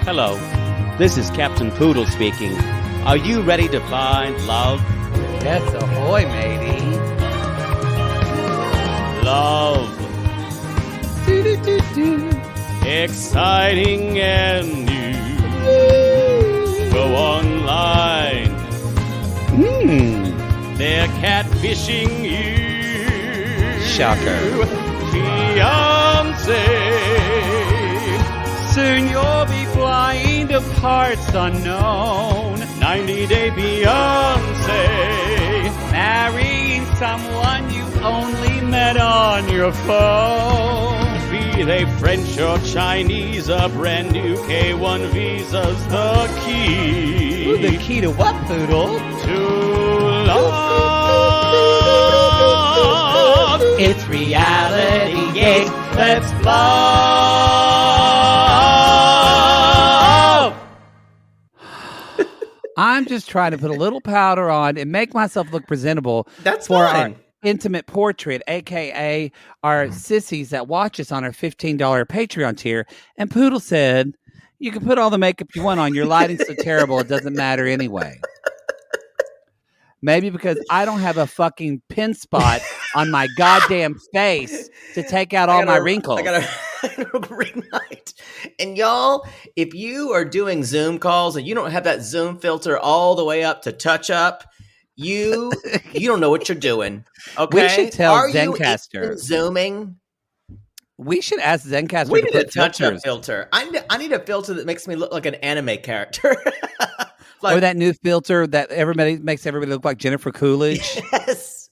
Hello, this is Captain Poodle speaking. Are you ready to find love? Yes, ahoy, matey. Love. Exciting and new. Go online. They're catfishing you. Shocker. Fiancé. Soon you'll be flying to parts unknown. 90-day Fiancé. Marrying someone you only met on your phone. Be they French or Chinese, a brand new K1 visa's the key. Ooh, the key to what, Poodle? To love. It's reality gaze. Let's love. I'm just trying to put a little powder on and make myself look presentable. That's for fine. Our intimate portrait, a.k.a. our sissies that watch us on our $15 Patreon tier. And Poodle said, you can put all the makeup you want on. Your lighting's so terrible, it doesn't matter anyway. Maybe because I don't have a fucking pin spot on my goddamn face to take out all my wrinkles. I got a green light. And y'all, if you are doing Zoom calls and you don't have that Zoom filter all the way up to touch up, you don't know what you're doing. Okay, we should tell are Zencastr. You zooming? We should ask Zencastr. We to need put a touch-up filters. filter. I need a filter that makes me look like an anime character. Or that new filter that makes everybody look like Jennifer Coolidge. Yes.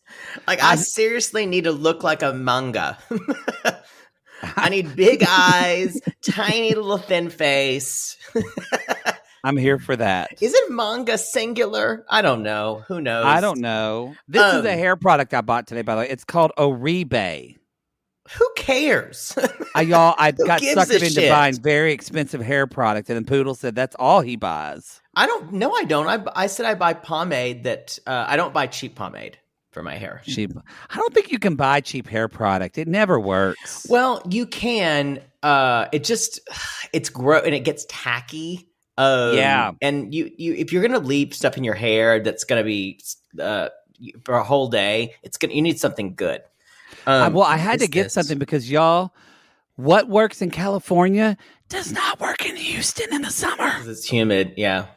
Like, I seriously need to look like a manga. I need big eyes, tiny little thin face. I'm here for that. Is it manga singular? I don't know. Who knows? I don't know. This is a hair product I bought today, by the way. It's called Oribe. Who cares? I got suckered into buying very expensive hair product, and then Poodle said that's all he buys. I don't. No, I don't. I said I buy pomade that I don't buy cheap pomade for my hair. Cheap. I don't think you can buy cheap hair product. It never works. Well, you can. It's gross and it gets tacky. Yeah. And you if you're gonna leave stuff in your hair that's gonna be for a whole day, you need something good. I had to get something because y'all, what works in California does not work in Houston in the summer. It's humid. Yeah.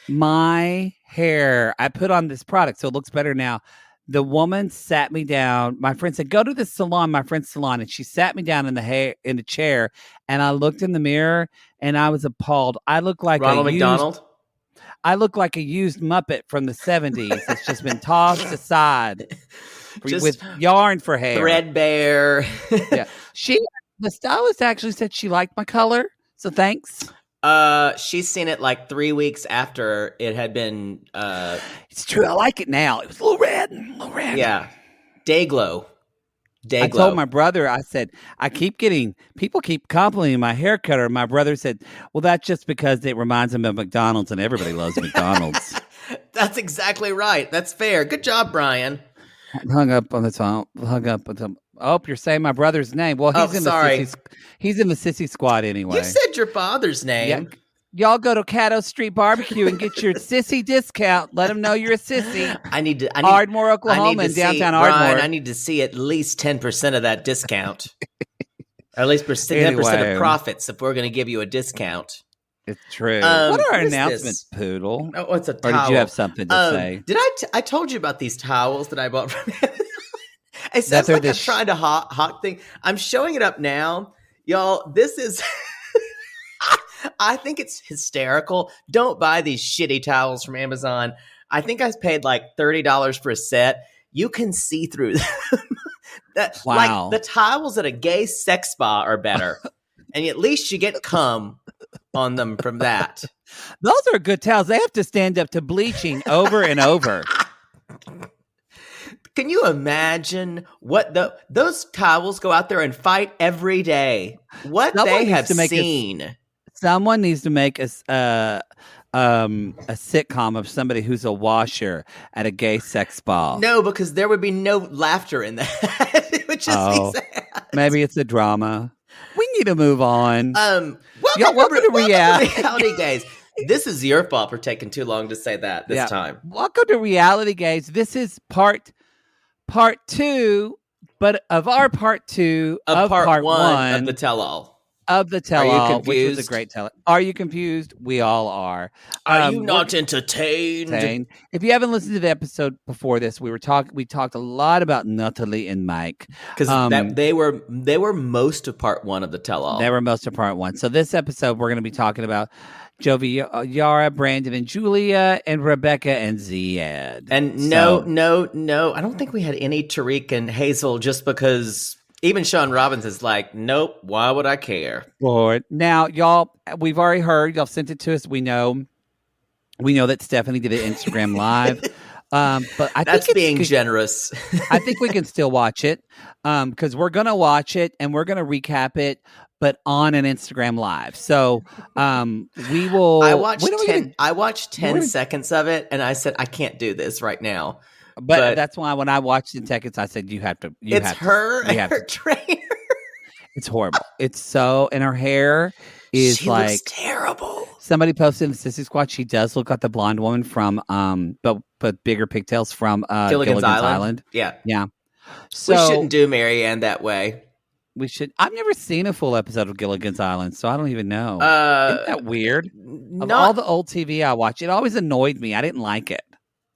My hair, I put on this product, so it looks better now. The woman sat me down. My friend said, go to the salon, my friend's salon. And she sat me down in the chair. And I looked in the mirror and I was appalled. I look like Ronald McDonald. I look like a used Muppet from the 70s. It's just been tossed aside with yarn for hair. Threadbare. Yeah. The stylist actually said she liked my color. So thanks. She's seen it like 3 weeks after it had been. It's true. I like it now. It was a little red. Yeah. Day glow. I told my brother, I said, people keep complimenting my hair cutter. My brother said, well, that's just because it reminds him of McDonald's and everybody loves McDonald's. That's exactly right. That's fair. Good job, Brian. Hung up on the top. Oh, you're saying my brother's name. Well, he's in the sissy squad anyway. You said your father's name. Yeah. Y'all go to Caddo Street Barbecue and get your sissy discount. Let them know you're a sissy. I need Ardmore, Oklahoma, in downtown Ardmore. Brian, I need to see at least 10% of that discount. Or at least 10% of profits if we're going to give you a discount. It's true. What are our announcements, Poodle? Oh, it's a towel. Or did you have something to say? Did I told you about these towels that I bought from It sounds like I'm trying to hawk thing. I'm showing it up now. Y'all, this is... I think it's hysterical. Don't buy these shitty towels from Amazon. I think I paid like $30 for a set. You can see through them. Wow. Like the towels at a gay sex spa are better. And at least you get cum on them from that. Those are good towels. They have to stand up to bleaching over and over. Can you imagine what those towels go out there and fight every day? What they have seen. Someone needs to make a sitcom of somebody who's a washer at a gay sex spa. No, because there would be no laughter in that. It would just be sad. Maybe it's a drama. We need to move on. Welcome to Reality Gaze. This is your fault for taking too long to say that this time. Welcome to Reality Gaze. This is part 2, but of our part 2 of part 1 of the tell-all. Which was a great tell. Are you confused? We all are. Are you not entertained? If you haven't listened to the episode before this, we talked a lot about Natalie and Mike because they were most of part 1 of the tell-all. They were most of part 1. So this episode, we're going to be talking about Jovi, Yara, Brandon, and Julia, and Rebecca and Ziad. And no, I don't think we had any Tariq and Hazel just because. Even Sean Robbins is like, nope, why would I care? Lord. Now, y'all, we've already heard. Y'all sent it to us. We know that Stephanie did an Instagram Live. But I That's being generous. I think we can still watch it because we're going to watch it and we're going to recap it, but on an Instagram Live. So we will. I watched 10 seconds of it and I said, I can't do this right now. But that's why when I watched in seconds, I said, you have to. It's her and her trainer. It's horrible. It's so, and her hair is she looks terrible. Somebody posted in the Sissy Squad. She does look like the blonde woman from, but bigger pigtails from Gilligan's Island. Yeah. So we shouldn't do Marianne that way. We should. I've never seen a full episode of Gilligan's Island, so I don't even know. Isn't that weird? Of all the old TV I watch, it always annoyed me. I didn't like it.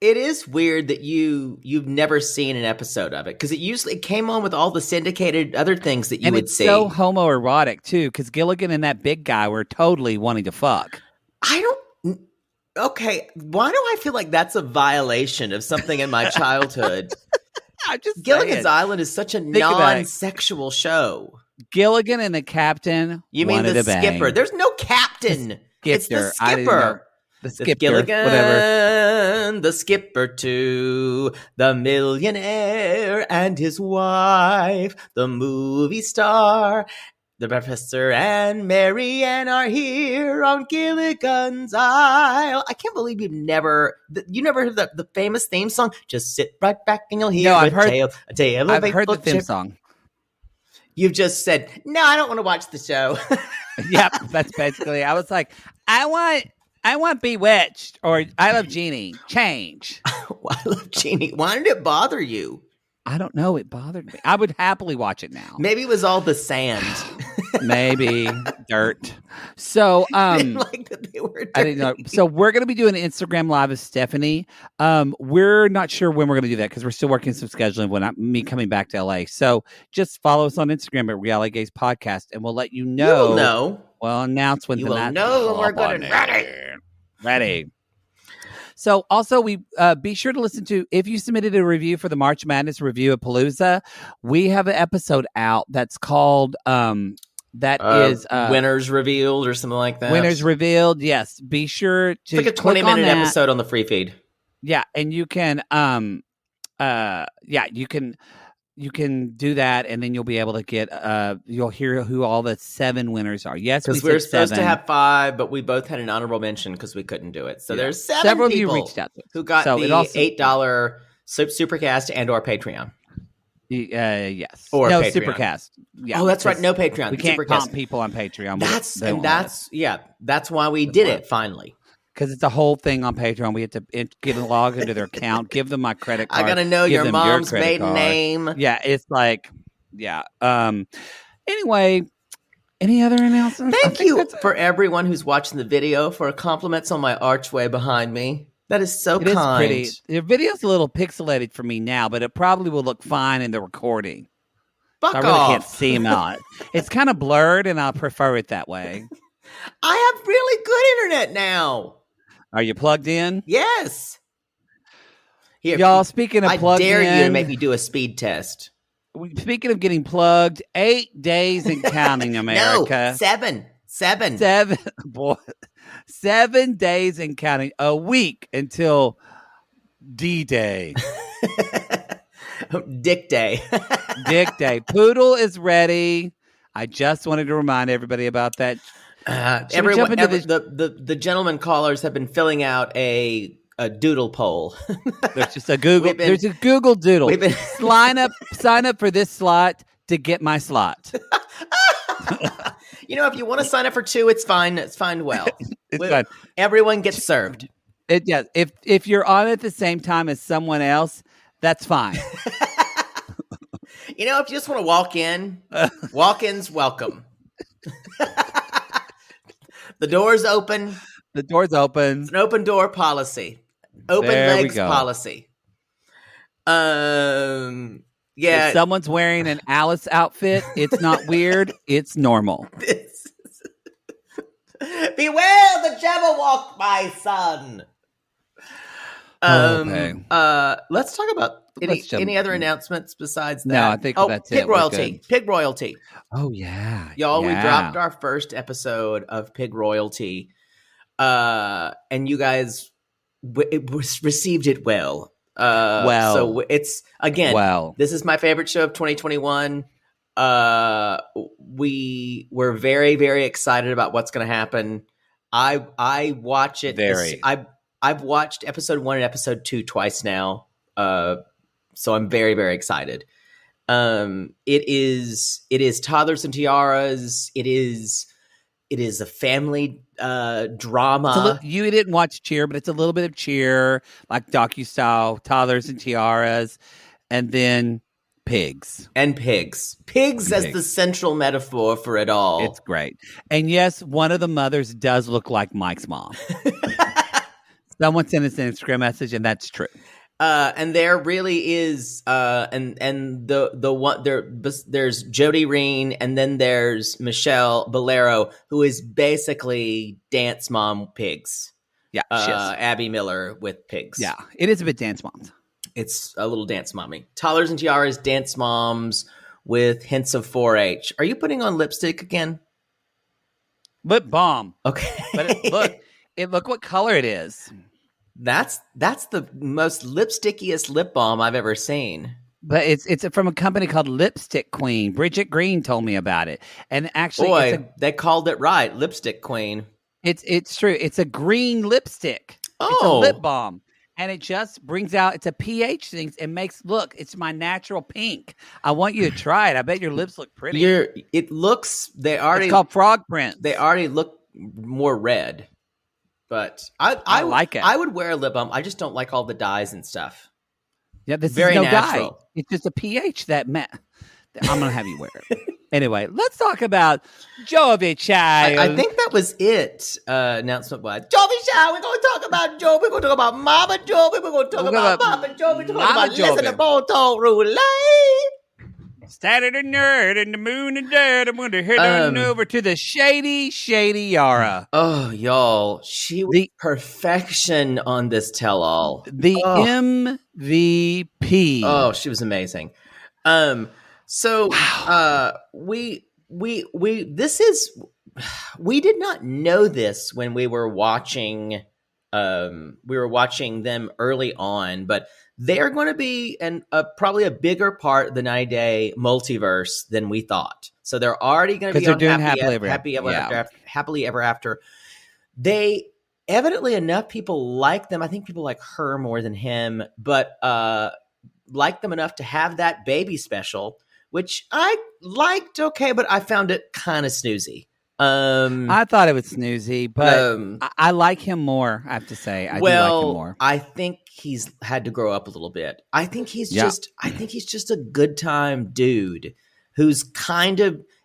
It is weird that you've never seen an episode of it because it came on with all the syndicated other things that you would see. And it's so homoerotic too because Gilligan and that big guy were totally wanting to fuck. Okay, why do I feel like that's a violation of something in my childhood? I'm just Gilligan's Island is such a non-sexual show. Gilligan and the captain. You mean the skipper? There's no captain. It's the skipper. The skipper, Gilligan, whatever. The skipper too, the millionaire and his wife, the movie star, the professor and Marianne are here on Gilligan's Isle. I can't believe you never heard the famous theme song. Just sit right back and you'll hear I've heard the theme song. You've just said, no, I don't want to watch the show. Yep, that's basically. I was like, I want Bewitched or I Love Jeannie. Change. I Love Jeannie. Why did it bother you? I don't know. It bothered me. I would happily watch it now. Maybe it was all the sand. Maybe dirt. So I didn't like that they were dirty. I didn't know. So we're going to be doing an Instagram Live with Stephanie. We're not sure when we're going to do that because we're still working some scheduling when me coming back to LA. So just follow us on Instagram at Reality Gaze Podcast and we'll let you know. You will know. We'll announce when you will know when we're good and ready. So also we be sure to listen to, if you submitted a review for the March Madness review at Palooza, we have an episode out that's called Winners Revealed or something like that. Winners Revealed, yes. Be sure to it's like a 20-minute episode on the free feed. Yeah, and you can you can do that, and then you'll be able to get you'll hear who all the 7 winners are. Yes, because we were supposed to have 5, but we both had an honorable mention because we couldn't do it. So there's several people of you reached out to us who got the $8 Supercast and or Patreon. Yes, or no Patreon. Supercast. Yeah, oh, that's right, no Patreon. We can't comp people on Patreon. That's why we did it finally. Because it's a whole thing on Patreon. We have to get a log into their account, give them my credit card. I got to know your mom's maiden name. Yeah, it's like, yeah. Anyway, any other announcements? Thank you for everyone who's watching the video for compliments on my archway behind me. That is so kind. It is pretty. The video's a little pixelated for me now, but it probably will look fine in the recording. Fuck off. I really can't see them out. It's kind of blurred, and I prefer it that way. I have really good internet now. Are you plugged in? Yes. Here, y'all, speaking of plugged in. I dare you to make me do a speed test. Speaking of getting plugged, 8 days and counting, America. No, 7. Boy, 7 days and counting. A week until D-Day. Dick Day. Dick Day. Poodle is ready. I just wanted to remind everybody about that. The gentleman callers have been filling out a doodle poll. There's just a Google. There's a Google Doodle. Sign up for this slot to get my slot. If you want to sign up for 2, it's fine. It's fine. Well, It's fine. Everyone gets served. Yeah. If you're on at the same time as someone else, that's fine. If you just want to walk in, walk-ins welcome. The door's open. The door's open. It's an open door policy. Open legs policy. Yeah. If someone's wearing an Alice outfit, it's not weird. It's normal. Beware the Jabberwock, my son. Okay. Let's talk about any other announcements besides that. No, I think that's it. Pig royalty. Pig royalty. Oh yeah, y'all. We dropped our first episode of Pig royalty, and you guys received it well. So it's again. This is my favorite show of 2021. We were very, very excited about what's going to happen. I watch it. I've watched episode 1 and episode 2 twice now. So I'm very, very excited. It is Toddlers and Tiaras. It is a family drama. You didn't watch Cheer, but it's a little bit of Cheer, like docu-style, Toddlers and Tiaras, and then pigs. Pigs as the central metaphor for it all. It's great. And yes, one of the mothers does look like Mike's mom. Someone sent us an Instagram message, and that's true. And there really is, and the one there's Jody Reen, and then there's Michelle Bolero, who is basically Dance Mom Pigs. Yeah, Abby Miller with Pigs. Yeah, it is a bit Dance Moms. It's a little Dance Mommy. Toddlers and Tiaras, Dance Moms with hints of 4-H. Are you putting on lipstick again? Lip balm. Okay, but look what color it is. That's the most lipstickiest lip balm I've ever seen. But it's from a company called Lipstick Queen. Bridget Green told me about it, and actually, they called it right, Lipstick Queen. It's true. It's a green lipstick. Oh, it's a lip balm, and it just brings out. It's a pH thing. It makes it's my natural pink. I want you to try it. I bet your lips look pretty. It looks. It's called frog print. They already look more red. But I like it. I would wear a lip balm. I just don't like all the dyes and stuff. Yeah, this very is no natural. Dye. It's just a pH that I'm gonna have you wear it. Anyway, let's talk about Jovi Child. I think that was it. Announcement wise, Jovi Child. We're going to talk about Jovi. We're going to talk about Mama Jovi. We're going to talk about Papa Jovi. We're going to talk about Listen to Boto Roulette. Saturday nerd and the moon and dirt. I'm going to head on over to the shady Yara. Oh, y'all. She was perfection on this tell-all. The MVP. Oh, she was amazing. So we did not know this when we were watching them early on, but they're going to be probably a bigger part of the 90-Day multiverse than we thought. So they're already going to be on Happily Ever After. They evidently enough people like them. I think people like her more than him, but like them enough to have that baby special, which I liked. Okay, but I found it kind of snoozy. I thought it was snoozy, but I like him more. I have to say, I do like him more. I think he's had to grow up a little bit. I think he's just a good time dude who's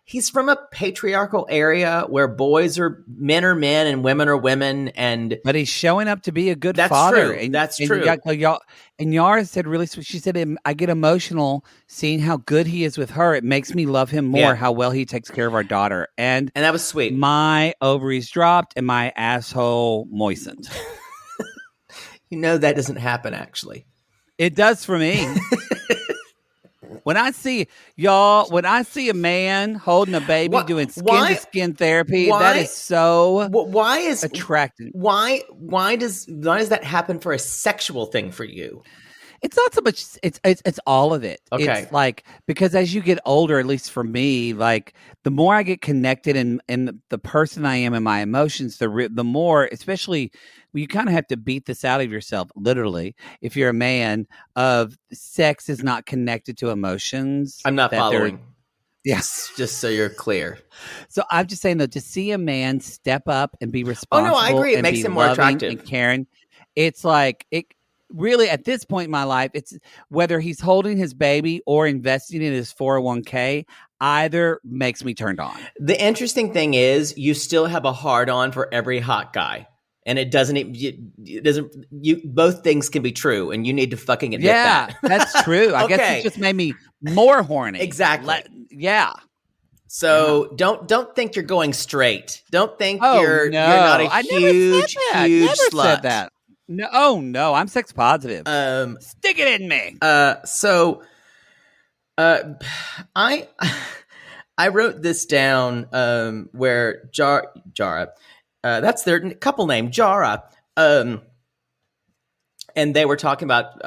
he's from a patriarchal area where men are men and women are women, but he's showing up to be a good father. True. That's true. And Yara said really sweet. She said, I get emotional seeing how good he is with her. It makes me love him more, how well he takes care of our daughter. And that was sweet. My ovaries dropped and my asshole moistened. That doesn't happen, actually. It does for me. When I see a man holding a baby doing skin-to-skin therapy, that is so attractive. Why does that happen for a sexual thing for you? It's not so much. It's all of it. Okay. It's like, because as you get older, at least for me, like the more I get connected in the person I am and my emotions, the more, especially you kind of have to beat this out of yourself, literally. If you're a man, of sex is not connected to emotions. I'm not following. Yes. Just so you're clear. So I'm just saying, though, to see a man step up and be Oh, responsible no, I agree. It and makes be him more loving attractive. and caring, it's like it really at this point in my life, it's whether he's holding his baby or investing in his 401k, either makes me turned on. The interesting thing is you still have a hard on for every hot guy. And it doesn't, both things can be true, and you need to fucking admit that. Yeah, that's true. I guess it just made me more horny. Exactly. Yeah. So don't think you're going straight. Don't think Oh, you're no. not a I huge never slut. said that. No, oh no, I'm sex positive. Stick it in me. I wrote this down where Jara, that's their couple name, Jara. And they were talking about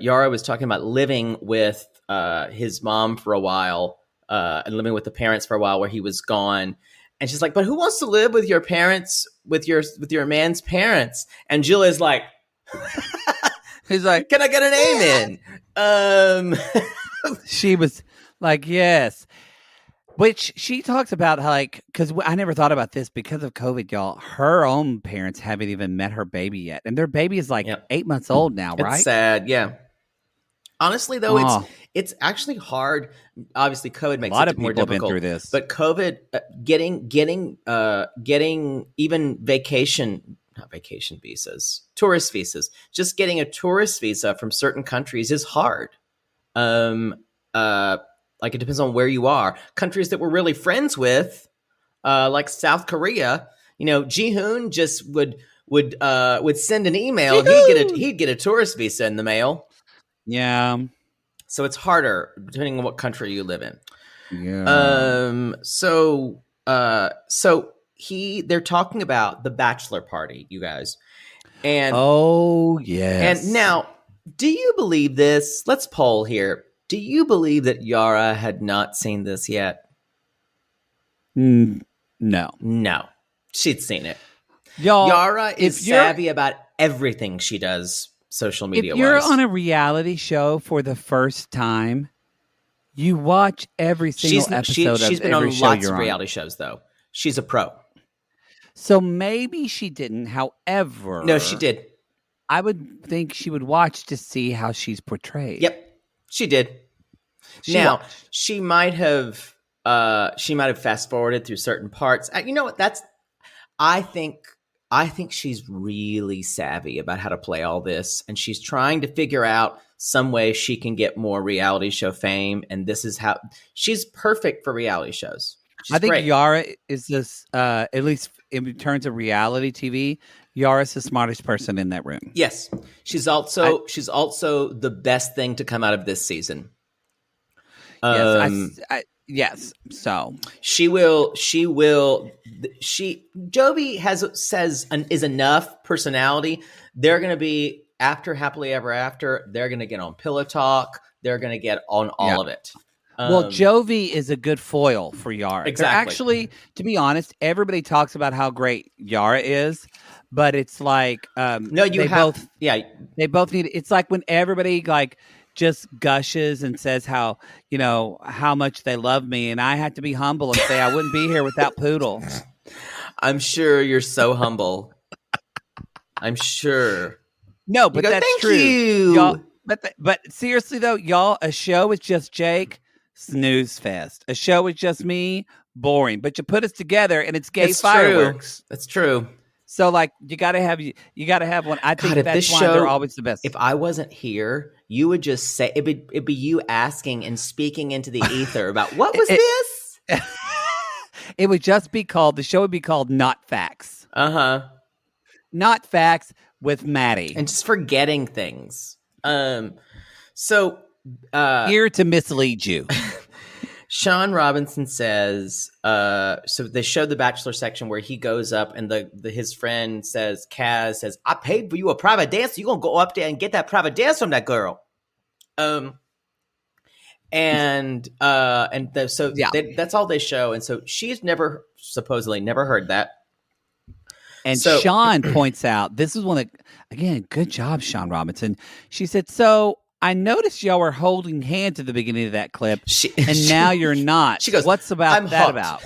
Yara was talking about living with his mom for a while and living with the parents for a while where he was gone. And she's like, but who wants to live with your parents, with your man's parents? And Jill is like, he's like, can I get an amen? She was like, yes. Which she talks about how, like, because I never thought about this because of COVID, y'all. Her own parents haven't even met her baby yet. And their baby is like 8 months old now, right? It's sad, yeah. Honestly, though, it's actually hard. Obviously, COVID makes it more difficult. A lot of people have been through this. But COVID, getting even tourist visas, just getting a tourist visa from certain countries is hard. Like it depends on where you are. Countries that we're really friends with, like South Korea, Ji-hoon just would send an email. He'd get a tourist visa in the mail. Yeah. So it's harder depending on what country you live in. Yeah. So they're talking about the bachelor party, you guys. And oh, yes. And now, do you believe this? Let's poll here. Do you believe that Yara had not seen this yet? No. No. She'd seen it. Y'all, Yara is savvy about everything she does social media-wise. If you're on a reality show for the first time, you watch every single episode of every show. She's been on lots of reality shows, though. She's a pro. So maybe she didn't. However, no, she did. I would think she would watch to see how she's portrayed. Yep, she did. She might have fast forwarded through certain parts. You know what? I think she's really savvy about how to play all this, and she's trying to figure out some way she can get more reality show fame. And this is how she's perfect for reality shows. I think great. Yara is this, at least in terms of reality TV, Yara's the smartest person in that room. Yes, she's also the best thing to come out of this season. Yes, so Jovi is enough personality. They're going to be after Happily Ever After. They're going to get on Pillow Talk. They're going to get on all of it. Well, Jovi is a good foil for Yara. Exactly. Actually, to be honest, everybody talks about how great Yara is, but it's like they both need. It's like when everybody just gushes and says how much they love me, and I have to be humble and say I wouldn't be here without Poodle. I'm sure you're so humble. I'm sure. No, but that's thank true. You. Y'all, but seriously though, y'all, a show with just Jake, snooze fest. A show with just me, boring. But you put us together and it's gay fireworks. True. That's true. So you gotta have one. I think that's why they're always the best. If I wasn't here, you would just say it'd be you asking and speaking into the ether about what was this? It would just be called, the show would be called Not Facts. Not Facts with Maddie. And just forgetting things. Here to mislead you. Sean Robinson says, so they showed the Bachelor section where he goes up and his friend says, Kaz says, I paid for you a private dance. So you're going to go up there and get that private dance from that girl. That's all they show. And so she's supposedly never heard that. And Sean points out, this is one that, again, good job, Sean Robinson. She said, so I noticed y'all were holding hands at the beginning of that clip, and now you're not. She goes, what's about I'm that hooked. about?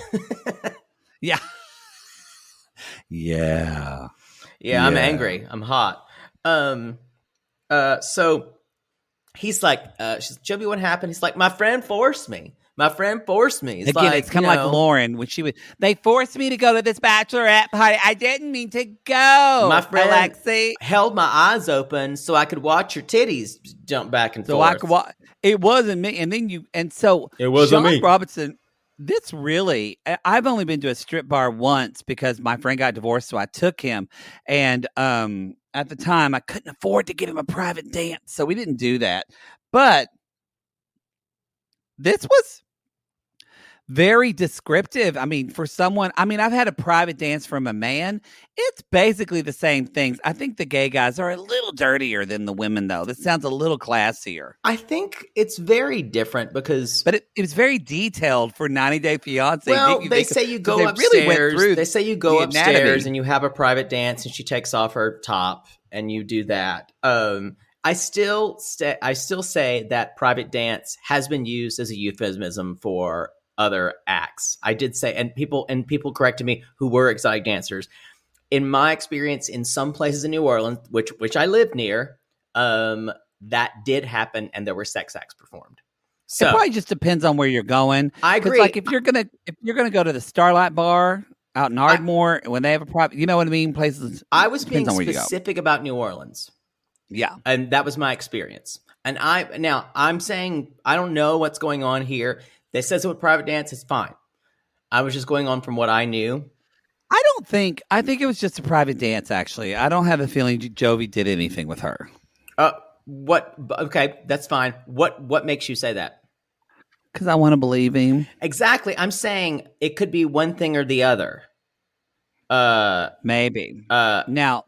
Yeah. Yeah. Yeah, I'm angry. I'm hot. So he's like, she's, Joby, what happened? He's like, my friend forced me. My friend forced me. It's Again, like, it's kind of like Lauren when they forced me to go to this bachelorette party. I didn't mean to go. My friend Alexi held my eyes open so I could watch your titties jump back and forth. I could watch. It wasn't me. And then it wasn't Sean me. Robinson. This really, I've only been to a strip bar once because my friend got divorced, so I took him. And at the time, I couldn't afford to give him a private dance, so we didn't do that. But this was very descriptive. I mean, for someone, I've had a private dance from a man. It's basically the same things. I think the gay guys are a little dirtier than the women, though. This sounds a little classier. I think it's very different because... But it was very detailed for 90 Day Fiancé. Well, they say you go upstairs. They say you go upstairs and you have a private dance and she takes off her top and you do that. I still say that private dance has been used as a euphemism for other acts. I did say, and people corrected me who were exotic dancers. In my experience, in some places in New Orleans, which I lived near, that did happen, and there were sex acts performed. So it probably just depends on where you're going. I agree. Like if you're gonna go to the Starlight Bar out in Ardmore, when they have a private, you know what I mean, places. I was being specific about New Orleans. Yeah, and that was my experience. And I'm saying I don't know what's going on here. They said so with private dance, it's fine. I was just going on from what I knew. I think it was just a private dance, actually. I don't have a feeling Jovi did anything with her. What? Okay, that's fine. What makes you say that? Because I want to believe him. Exactly. I'm saying it could be one thing or the other. Maybe. Now,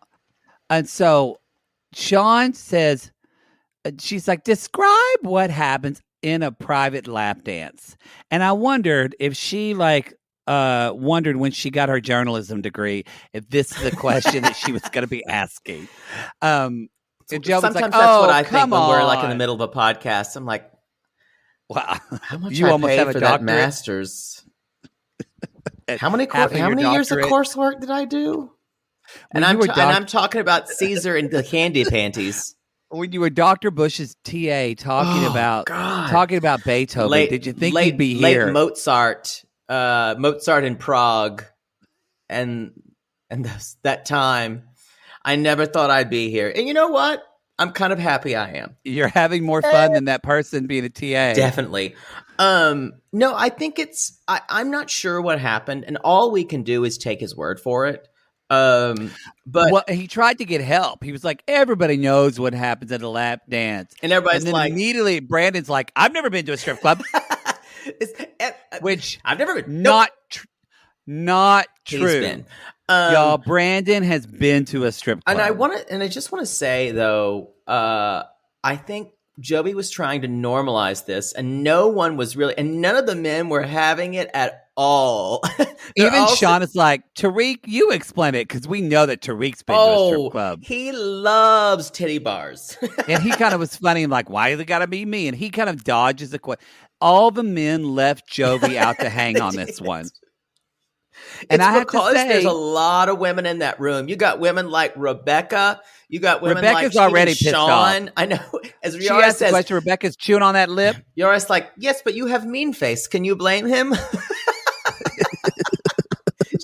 and so Sean says, she's like, describe what happens in a private lap dance. And I wondered if she wondered when she got her journalism degree, if this is a question that she was going to be asking. And sometimes like, that's what I think when we're like in the middle of a podcast. I'm like, wow, how much you almost have for that master's? How many years of coursework did I do? And I'm talking about Caesar and the candy panties. When you were Dr. Bush's TA talking about Beethoven, did you think you'd be here? Late Mozart in Prague, and that time, I never thought I'd be here. And you know what? I'm kind of happy I am. You're having more fun than that person being a TA. Definitely. No, I think I'm not sure what happened, and all we can do is take his word for it. But he tried to get help. He was like, everybody knows what happens at a lap dance. And everybody's like, immediately Brandon's like, I've never been to a strip club. Which I've never been. Not true. He's been. Y'all, Brandon has been to a strip club. And I just want to say though, I think Joby was trying to normalize this, and no one was really, and none of the men were having it at all. Even Sean is like, Tariq, you explain it, because we know that Tariq's been to a strip club. He loves titty bars. And he kind of was funny, like, why is it got to be me? And he kind of dodges the question. All the men left Joby out to hang on this one. And I have to say, there's a lot of women in that room. You got women like Rebecca. You got women Rebecca's like already pissed Sean. off. I know. As she asked the question, Rebecca's chewing on that lip. Yoris like, yes, but you have mean face. Can you blame him?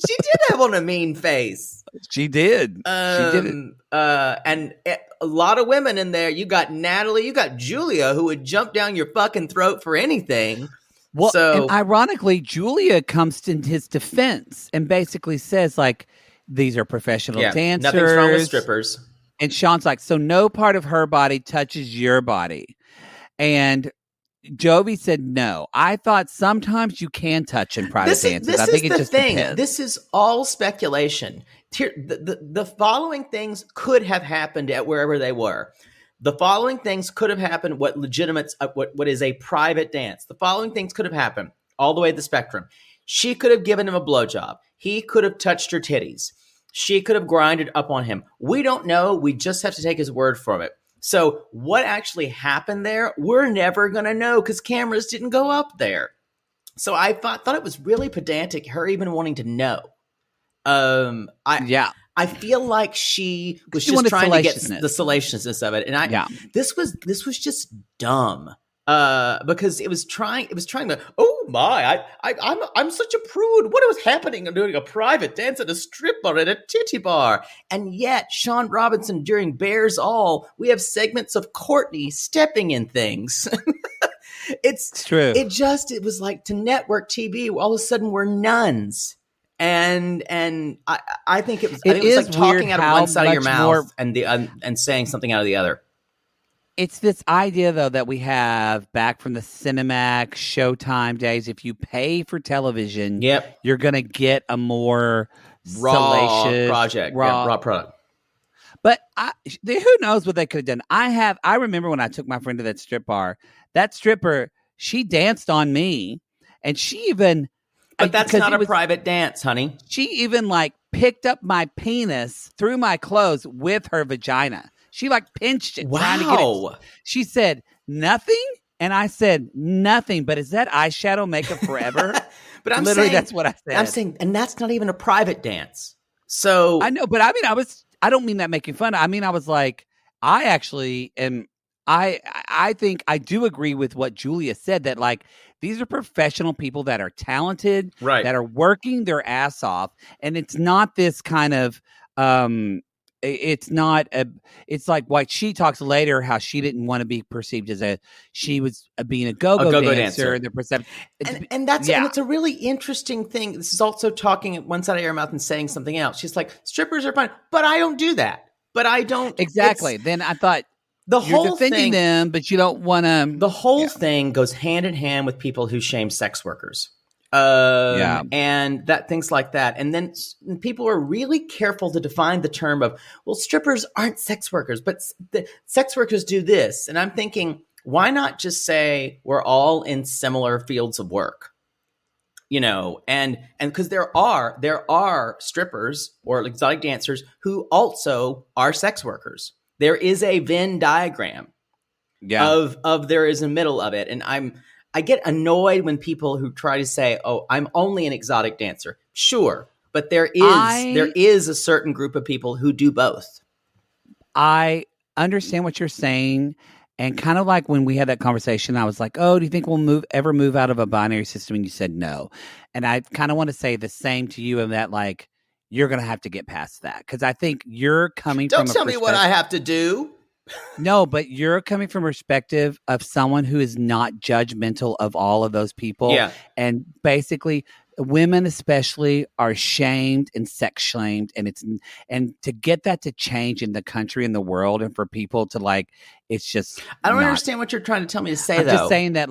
She did have on a mean face. She did. She did it. And a lot of women in there. You got Natalie. You got Julia, who would jump down your fucking throat for anything. Well, and ironically, Julia comes to his defense and basically says, like, these are professional dancers. Nothing's wrong with strippers. And Sean's like, so no part of her body touches your body. And Jovi said, no. I thought sometimes you can touch in private dances. I think it just depends. This is all speculation. The following things could have happened at wherever they were. The following things could have happened. What is a private dance? The following things could have happened all the way to the spectrum. She could have given him a blowjob. He could have touched her titties. She could have grinded up on him. We don't know. We just have to take his word for it. So what actually happened there, we're never going to know because cameras didn't go up there. So I thought it was really pedantic, her even wanting to know. I feel like she was just trying to get the salaciousness of it, and this was just dumb. Because it was trying to, oh my, I'm such a prude. What was happening? I'm doing a private dance at a strip bar at a titty bar. And yet, Sean Robinson during Bears All, we have segments of Courtney stepping in things. It's true. It was like to network TV, all of a sudden we're nuns. And I think it was like talking out of one side of your mouth and saying something out of the other. It's this idea, though, that we have back from the Cinemax, Showtime days. If you pay for television, you're going to get a more raw product. But who knows what they could have done? I remember when I took my friend to that strip bar. That stripper, she danced on me, and she even. But that's not a private dance, honey. She even picked up my penis through my clothes with her vagina. She pinched it, trying to get it. She said, nothing? And I said, nothing. But is that eyeshadow makeup forever? But I'm literally, saying, that's what I said. I'm saying, and that's not even a private dance. So I know, but I mean, I don't mean that making fun. I mean, I was like, I actually am. I think I do agree with what Julia said, that these are professional people that are talented, right, that are working their ass off. And it's not this kind of, it's like what she talks later, how she didn't want to be perceived as she was being a go-go dancer. And it's a really interesting thing. This is also talking at one side of your mouth and saying something else. She's like, strippers are fine, but I don't do that. But I don't. Exactly. Then I thought, you're defending thing, them, but you don't want to. The whole thing goes hand in hand with people who shame sex workers. And things like that. And then people are really careful to define the term of, well, strippers aren't sex workers, but the sex workers do this. And I'm thinking, why not just say we're all in similar fields of work? And because there are strippers or exotic dancers who also are sex workers. There is a Venn diagram of there is a middle of it. And I get annoyed when people who try to say, oh, I'm only an exotic dancer. Sure. But there is a certain group of people who do both. I understand what you're saying. And kind of like when we had that conversation, I was like, oh, do you think we'll ever move out of a binary system? And you said no. And I kind of want to say the same to you in that, you're going to have to get past that. Because I think you're coming from Don't tell me what I have to do. No, but you're coming from a perspective of someone who is not judgmental of all of those people. Yeah. And basically, women especially are shamed and sex shamed. And to get that to change in the country and the world, and for people to it's just. I don't understand what you're trying to tell me to say, I'm just saying that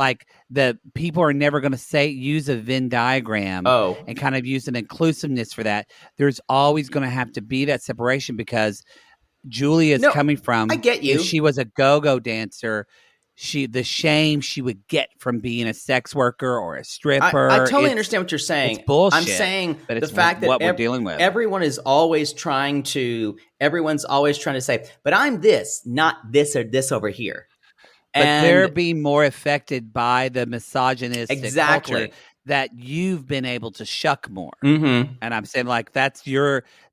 the people are never going to use a Venn diagram and kind of use an inclusiveness for that. There's always going to have to be that separation because Julia is coming from. I get you. If she was a go-go dancer, the shame she would get from being a sex worker or a stripper. I totally understand what you're saying. It's bullshit. I'm saying but the fact that what we're dealing with. Everyone's always trying to say, but I'm this, not this or this over here. But they're being more affected by the misogynistic culture that you've been able to shuck more. Mm-hmm. And I'm saying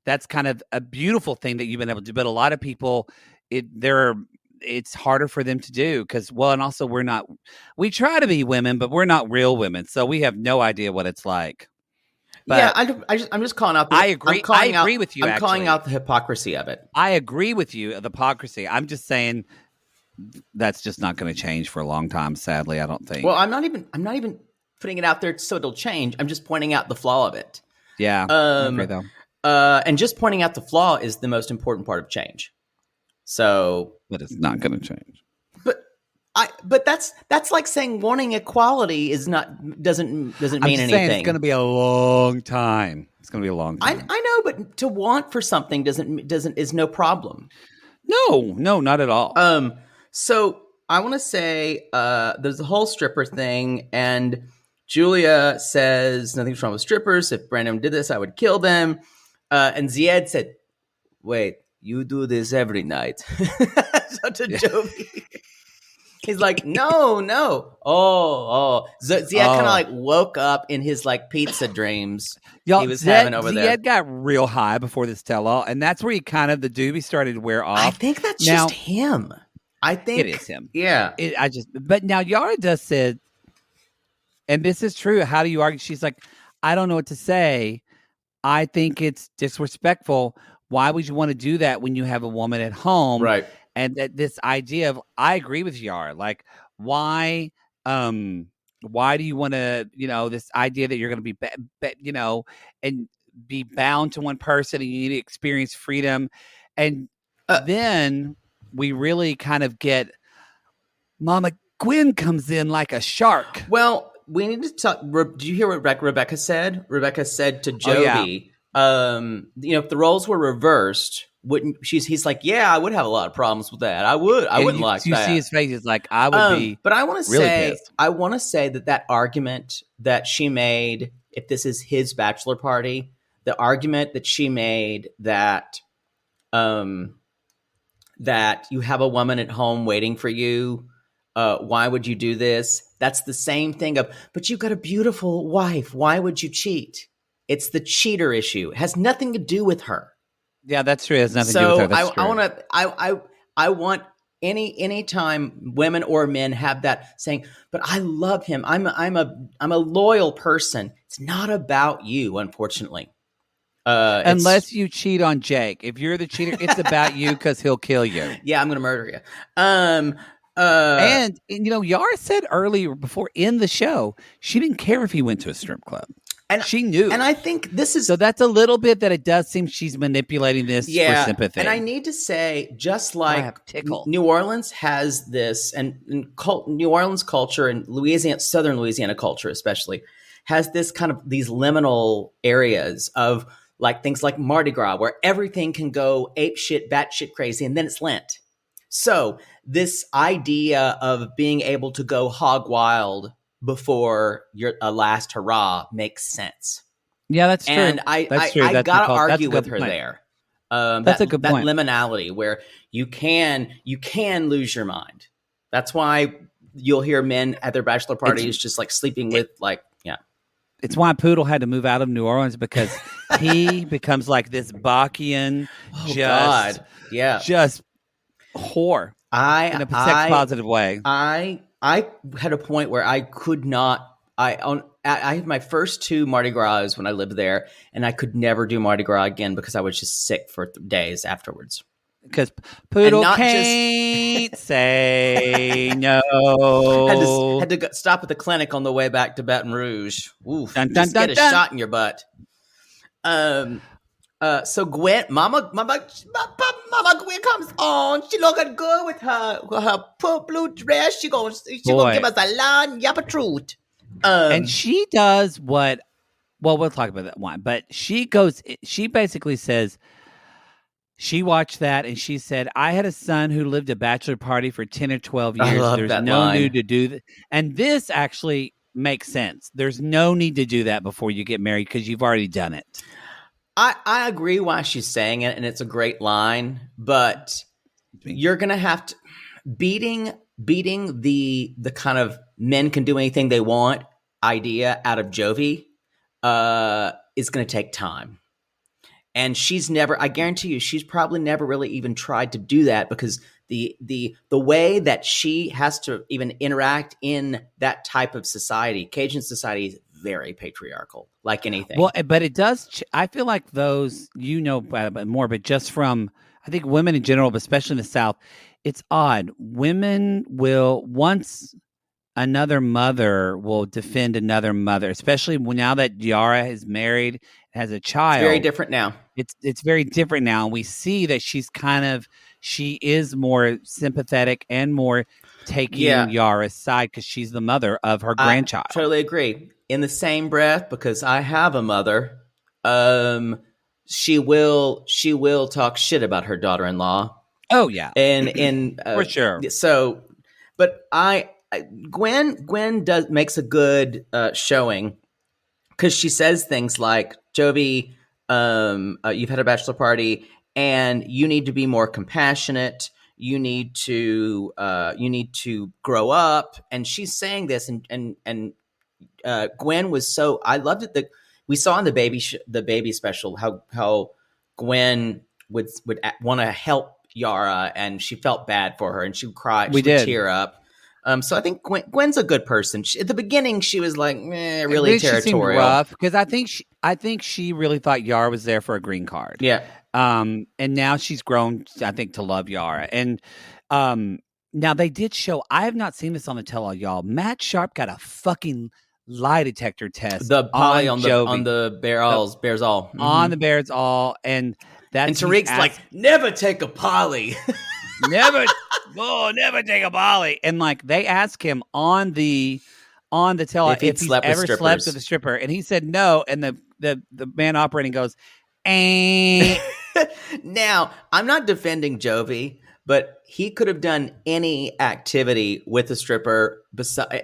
that's kind of a beautiful thing that you've been able to do. But a lot of people, it's harder for them to do because, and also we try to be women, but we're not real women. So we have no idea what it's like. But I'm just calling out. I agree. I agree with you. I'm calling out the hypocrisy of it. I agree with you. The hypocrisy. I'm just saying that's just not going to change for a long time. Sadly, I don't think. Well, I'm not even putting it out there so it'll change. I'm just pointing out the flaw of it. Yeah. Okay, though. And just pointing out the flaw is the most important part of change. So, but it's not going to change. But that's like saying wanting equality doesn't mean anything. It's going to be a long time. It's going to be a long time. I know, but to want for something is no problem. No, not at all. So I want to say there's the whole stripper thing, and Julia says nothing's wrong with strippers. If Brandon did this, I would kill them. And Zied said, "Wait, you do this every night." So to Jovi, he's like, no. Oh. Ziad kind of like woke up in his like pizza dreams he was having over there. Ziad got real high before this tell-all, and that's where the doobie started to wear off. I think that's just him. I think it is him. Yeah. But now Yara does said, and this is true. How do you argue? She's like, I don't know what to say. I think it's disrespectful. Why would you want to do that when you have a woman at home? Right. And that this idea of, I agree with Yara. Like, why do you want to, this idea that you're going to be, and be bound to one person and you need to experience freedom. And then we really kind of get Mama Gwen comes in like a shark. Well, we need to talk. Did you hear what Rebecca said? Rebecca said to Jovi, if the roles were reversed, he's like, yeah, I would have a lot of problems with that. I wouldn't like that. You see his face, he's like, I would be. But I want to really say, pissed. I want to say that argument that she made, if this is his bachelor party, the argument that she made that you have a woman at home waiting for you. Why would you do this? That's the same thing but you've got a beautiful wife. Why would you cheat? It's the cheater issue. It has nothing to do with her. Yeah, that's true. It has nothing to do with her. That's true. I want any time women or men have that saying, but I love him. I'm a loyal person. It's not about you, unfortunately. Unless you cheat on Jake. If you're the cheater, it's about you because he'll kill you. Yeah, I'm going to murder you. And Yara said earlier before in the show, she didn't care if he went to a strip club. And she knew. And I think this is... So that's a little bit that it does seem she's manipulating this for sympathy. And I need to say, just like New Orleans has this, and New Orleans culture and Southern Louisiana culture especially, has this kind of these liminal areas of like things like Mardi Gras, where everything can go ape shit, batshit crazy, and then it's Lent. So this idea of being able to go hog wild before your last hurrah makes sense. Yeah, that's true. And I got to argue with her there. That's a good point. That liminality where you can lose your mind. That's why you'll hear men at their bachelor parties just like sleeping with It's why Poodle had to move out of New Orleans, because he becomes like this Bachian, just whore in a sex positive way. I had a point where I could not. I had my first 2 Mardi Gras when I lived there, and I could never do Mardi Gras again because I was just sick for days afterwards. Because Poodle can't say no. Had to stop at the clinic on the way back to Baton Rouge. Oof, get a shot in your butt. So Gwen, Mama Gwen comes on. She looking good with her blue dress. She gonna give us a line, yappa truth. And she does what? Well, we'll talk about that one. But she basically says she watched that and she said, "I had a son who lived a bachelor party for 10 or 12 years. There's no need to do that." And this actually makes sense. There's no need to do that before you get married because you've already done it. I agree why she's saying it, and it's a great line, but you're going to have to beating the kind of men can do anything they want idea out of Jovi is going to take time. And I guarantee you, she's probably never really even tried to do that because the way that she has to even interact in that type of society, Cajun society, is very patriarchal, like anything. Well, but it does. I feel like those, more, but just from, I think women in general, but especially in the South, it's odd. Women will, once another mother will defend another mother, especially now that Yara is married, has a child. It's very different now. It's very different now. And we see that she is more sympathetic and more taking Yara's side because she's the mother of her grandchild. I totally agree. In the same breath, because I have a mother, she will talk shit about her daughter-in-law. Oh yeah, and for sure. So, but Gwen makes a good showing because she says things like, "Jovi, you've had a bachelor party, and you need to be more compassionate. you need to grow up. And she's saying this, and Gwen was so, I loved it that we saw in the baby special how Gwen would want to help Yara, and she felt bad for her, and she would cry. She would tear up. So I think Gwen's a good person. At the beginning, she was like, really territorial. She seemed rough because I think she really thought Yara was there for a green card. Yeah. And now she's grown, I think, to love Yara. And now they did show. I have not seen this on the tell-all, y'all. Matt Sharp got a fucking lie detector test. The poly on the Bears all mm-hmm. on the Bears all, and that's and Tariq's like, never take a poly. never take a poly. And like they asked him on the tell if he's ever slept with a stripper, and he said no. And the man operating goes, eh. Now I'm not defending Jovi, but he could have done any activity with a stripper.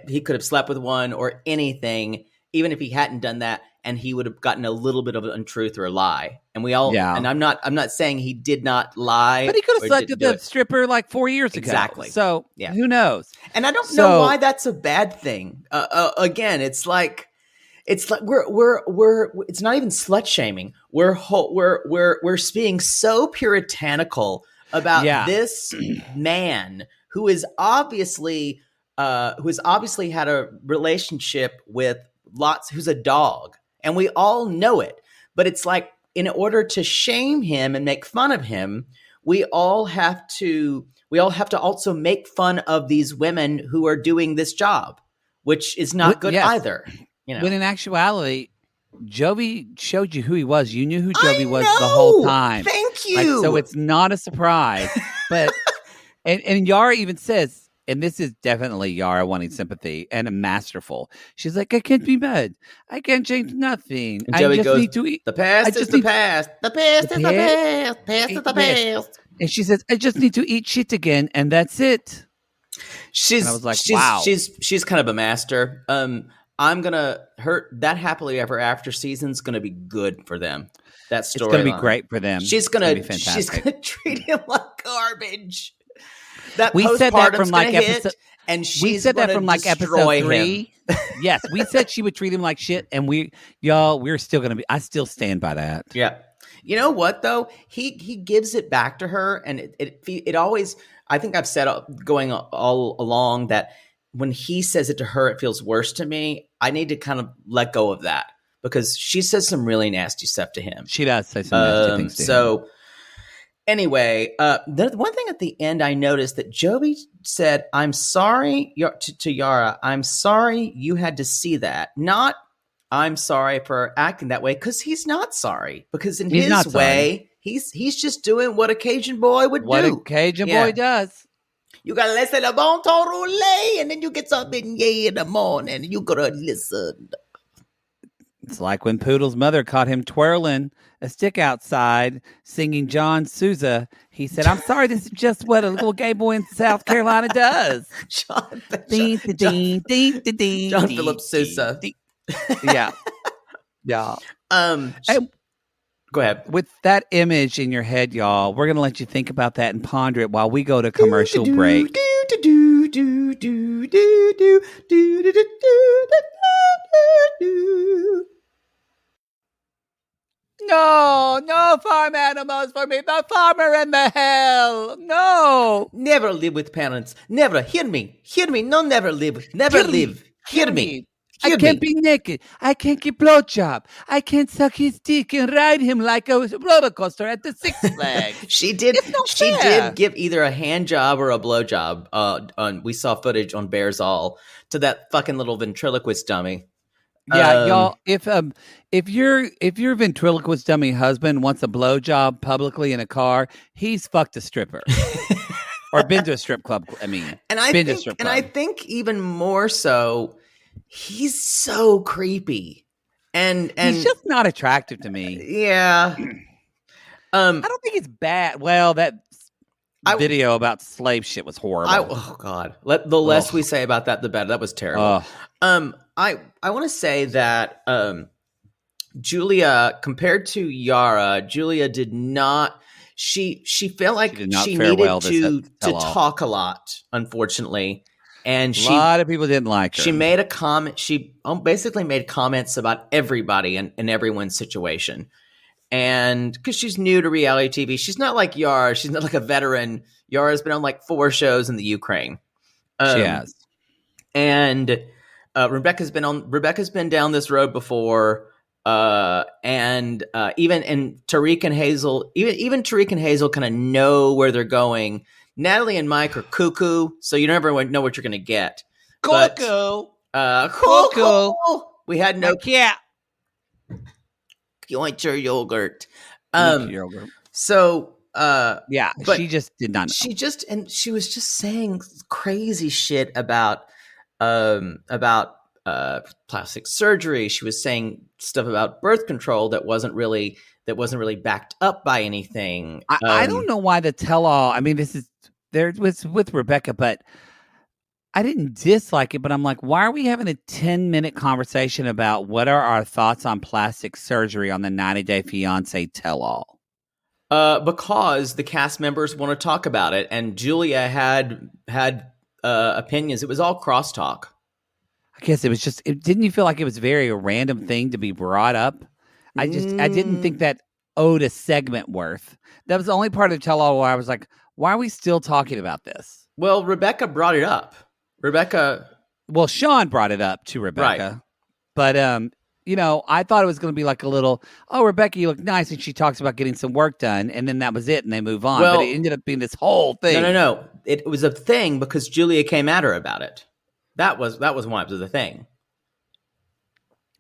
He could have slept with one or anything, even if he hadn't done that, and he would have gotten a little bit of an untruth or a lie. And we all, and I'm not saying he did not lie, but he could have slept with the stripper like 4 years ago. Exactly. So who knows? And I don't know why that's a bad thing. Again, it's like we're it's not even slut shaming. We're being so puritanical about this man who is obviously had a relationship with who's a dog, and we all know it. But it's like, in order to shame him and make fun of him, we all have to also make fun of these women who are doing this job, which is not good either. You know? When in actuality, Jovi showed you who he was. You knew who Jovi was the whole time. Thank you. So it's not a surprise. But and Yara even says, and this is definitely Yara wanting sympathy and masterful. She's like, I can't be mad. I can't change nothing. And Joey goes, need to eat. The past is the past. The past is the past. Past is the past. And she says, I just need to eat shit again, and that's it. I was like, wow. She's kind of a master. I'm gonna that happily ever after season's gonna be good for them. That story, it's gonna be great for them. She's gonna treat him like garbage. That we said that from like episode, and we said that from like episode 3. Yes, we said she would treat him like shit, and we're still gonna be. I still stand by that. Yeah, you know what though? He gives it back to her, and it always. I think I've said going all along that when he says it to her, it feels worse to me. I need to kind of let go of that, because she says some really nasty stuff to him. She does say some nasty things to him. So anyway, the one thing at the end I noticed that Jovi said, I'm sorry to Yara. I'm sorry you had to see that. Not I'm sorry for acting that way, because he's not sorry. Because in his way, he's just doing what a Cajun boy would do. What a Cajun boy does. You gotta listen to bon ton roulé, and then you get some beignet in the morning, and you gotta listen. It's like when Poodle's mother caught him twirling a stick outside, singing John Sousa. He said, I'm sorry, this is just what a little gay boy in South Carolina does. John Philip Sousa. Yeah. Yeah. Go ahead. With that image in your head, y'all, we're going to let you think about that and ponder it while we go to commercial break. No farm animals for me. The farmer and the hell. No. Never live with parents. Never. Hear me. No, never live. Never live. Hear me. I can't be naked. I can't get blowjob. I can't suck his dick and ride him like a roller coaster at the Six Flags. She did give either a hand job or a blowjob. We saw footage on Bears All to that fucking little ventriloquist dummy. Yeah, y'all. If your ventriloquist dummy husband wants a blowjob publicly in a car, he's fucked a stripper. Or been to a strip club. I think even more so, he's so creepy, and he's just not attractive to me. Yeah, I don't think it's bad. Well, that video about slave shit was horrible. Oh God, the less we say about that, the better. That was terrible. I want to say that Julia, compared to Yara, Julia did not. She felt like she needed well to talk a lot, unfortunately, and a lot of people didn't like her. She made a comment. She basically made comments about everybody and everyone's situation, and because she's new to reality TV, she's not like Yara. She's not like a veteran. Yara's been on like 4 shows in the Ukraine. She has, and Rebecca's been down this road before. Even Tariq and Hazel, even Tariq and Hazel kind of know where they're going. Natalie and Mike are cuckoo, so you never know what you're going to get. Cuckoo. We had no cat. You want your yogurt. So, yeah, she just did not know. She was just saying crazy shit about plastic surgery. She was saying stuff about birth control that wasn't really backed up by anything. I don't know why the tell-all. I mean, this is there with Rebecca, but I didn't dislike it. But I'm like, why are we having a 10-minute conversation about what are our thoughts on plastic surgery on the 90 Day Fiancé tell-all? Because the cast members want to talk about it, and Julia had opinions. It was all crosstalk. I guess it was just. Didn't you feel like it was a random thing to be brought up? I didn't think that owed a segment worth. That was the only part of the tell-all where I was like, why are we still talking about this? Well, Rebecca brought it up. Well, Sean brought it up to Rebecca, right. But I thought it was going to be like a little, oh, Rebecca, you look nice, and she talks about getting some work done, and then that was it, and they move on. Well, but it ended up being this whole thing. No. It was a thing because Julia came at her about it. That was why it was a thing.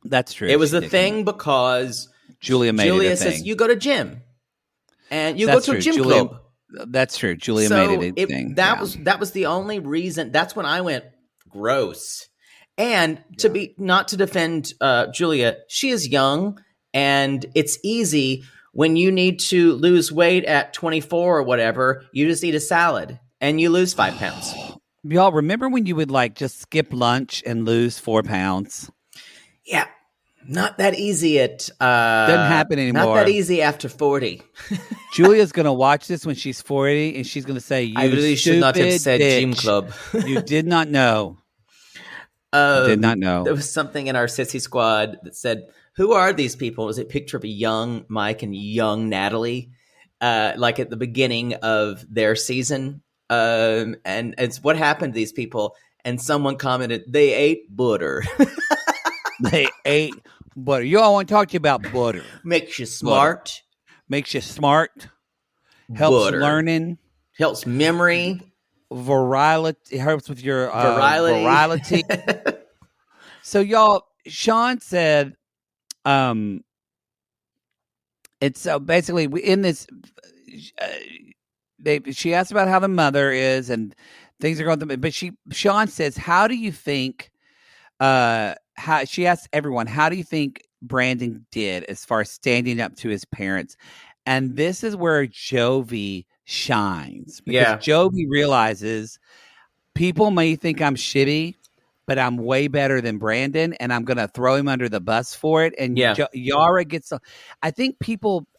That's true. It was a thing because Julia made it a thing. Says you go to gym, and you go to a gym club. That's true. Julia made it a thing. That was the only reason. That's when I went gross. And not to defend Julia, she is young, and it's easy when you need to lose weight at 24 or whatever. You just eat a salad and you lose 5 pounds. Y'all remember when you would just skip lunch and lose 4 pounds? Yeah. Not that easy doesn't happen anymore. Not that easy after 40. Julia's going to watch this when she's 40, and she's going to say, I really should not have said gym club. You did not know. Did not know. There was something in our Sissy squad that said, who are these people? It was a picture of a young Mike and young Natalie, like at the beginning of their season. And it's what happened to these people. And someone commented, they ate butter. They ate butter. You all want to talk to you about butter. Makes you smart. Butter. Makes you smart. Helps learning. Helps memory. Virality. It helps with your virality. So, y'all, Sean said, it's basically in this. She asked about how the mother is and things are going. But Sean says, how do you think? She asked everyone, how do you think Brandon did as far as standing up to his parents? And this is where Jovi shines. Because Jovi realizes people may think I'm shitty, but I'm way better than Brandon, and I'm going to throw him under the bus for it. And Yara gets I think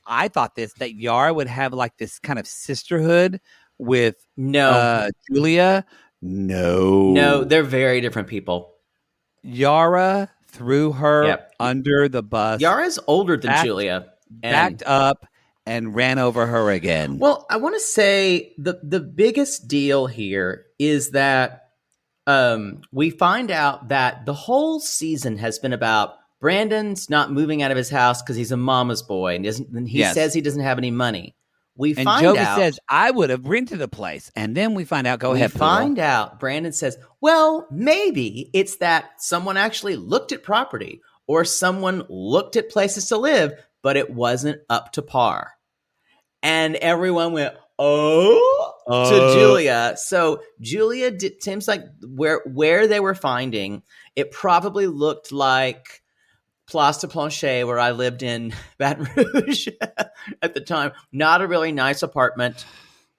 I thought that Yara would have this kind of sisterhood with Julia. No, they're very different people. Yara threw her under the bus. Yara's older than Julia. Backed up and ran over her again. Well, I want to say the biggest deal here is that we find out that the whole season has been about Brandon's not moving out of his house because he's a mama's boy, and he says he doesn't have any money. Jovi says, I would have rented a place. And then we find out, Brandon says, well, maybe it's that someone actually looked at property or someone looked at places to live, but it wasn't up to par. And everyone went, to Julia. So Julia seems like where they were finding, it probably looked like Place de Plancher, where I lived in Baton Rouge at the time. Not a really nice apartment.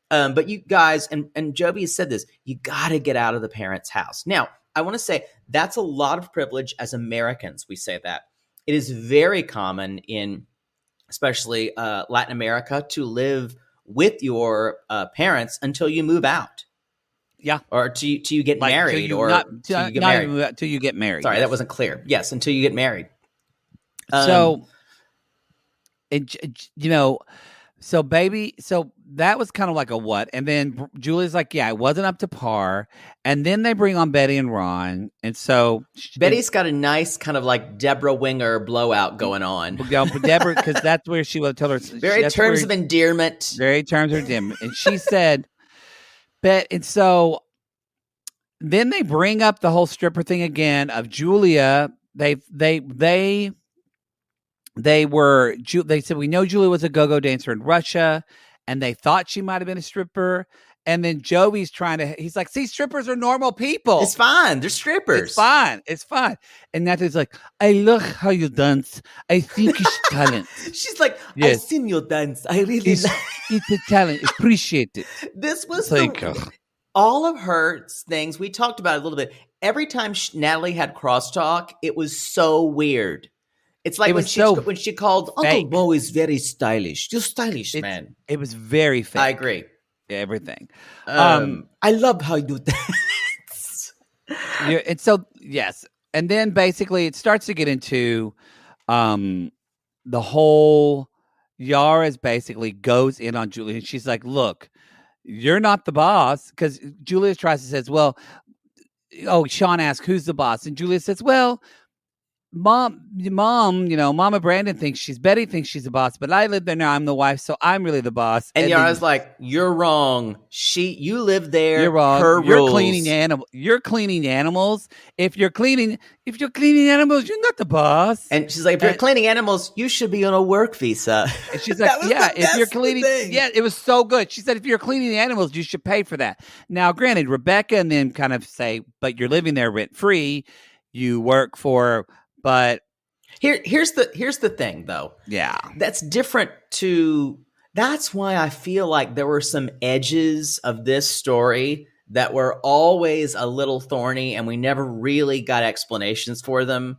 But you guys, and Jovi has said this, you got to get out of the parents' house. Now, I want to say that's a lot of privilege as Americans. We say that. it is very common in especially Latin America to live with your parents until you move out. Yeah. Or till you get married, till you get married. Till you get married. Sorry, that wasn't clear. Yes, until you get married. So that was kind of like a what? And then Julia's like, yeah, it wasn't up to par. And then they bring on Betty and Ron. And so Betty's got a nice kind of like Deborah Winger blowout going on. Deborah, because that's where she would tell her. Very terms of endearment. Very terms of endearment. And she said, and so then they bring up the whole stripper thing again of Julia. They said, we know Julia was a go-go dancer in Russia, and they thought she might have been a stripper. And then Joey's he's like, see, strippers are normal people. It's fine. They're strippers. It's fine. And Natalie's like, I love how you dance. I think it's talent. She's like, yes. I've seen you dance. I really it's a talent. Appreciate it. This was all of her things. We talked about it a little bit. Every time Natalie had crosstalk, it was so weird. It's like when she called Uncle Bo is very stylish. You're stylish, man. It was very fake. I agree. Everything. I love how you do that. And so, yes. And then basically it starts to get into the whole Yara's basically goes in on Julia. And she's like, look, you're not the boss. Because Julia tries to says, well, Sean asks, who's the boss? And Julia says, well, Mom, Mama Brandon Betty thinks she's the boss, but I live there now. I'm the wife, so I'm really the boss. And Yara's like, you're wrong. You live there. You're wrong. You're rules. You're cleaning animals. If you're cleaning animals, you're not the boss. And she's like, if you're cleaning animals, you should be on a work visa. And she's like, if you're cleaning, it was so good. She said, if you're cleaning animals, you should pay for that. Now, granted, Rebecca and then kind of say, but you're living there rent free. You work for. But here's the thing, though. Yeah, that's different that's why I feel like there were some edges of this story that were always a little thorny, and we never really got explanations for them.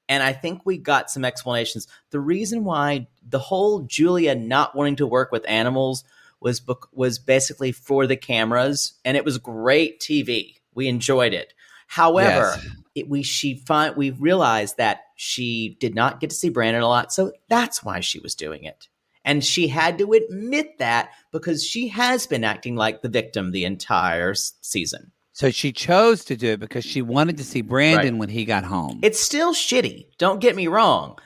And I think we got some explanations. The reason why the whole Julia not wanting to work with animals was basically for the cameras, and it was great TV. We enjoyed it. However, we realized that she did not get to see Brandon a lot, so that's why she was doing it. And she had to admit that because she has been acting like the victim the entire season. So she chose to do it because she wanted to see Brandon when he got home. It's still shitty. Don't get me wrong.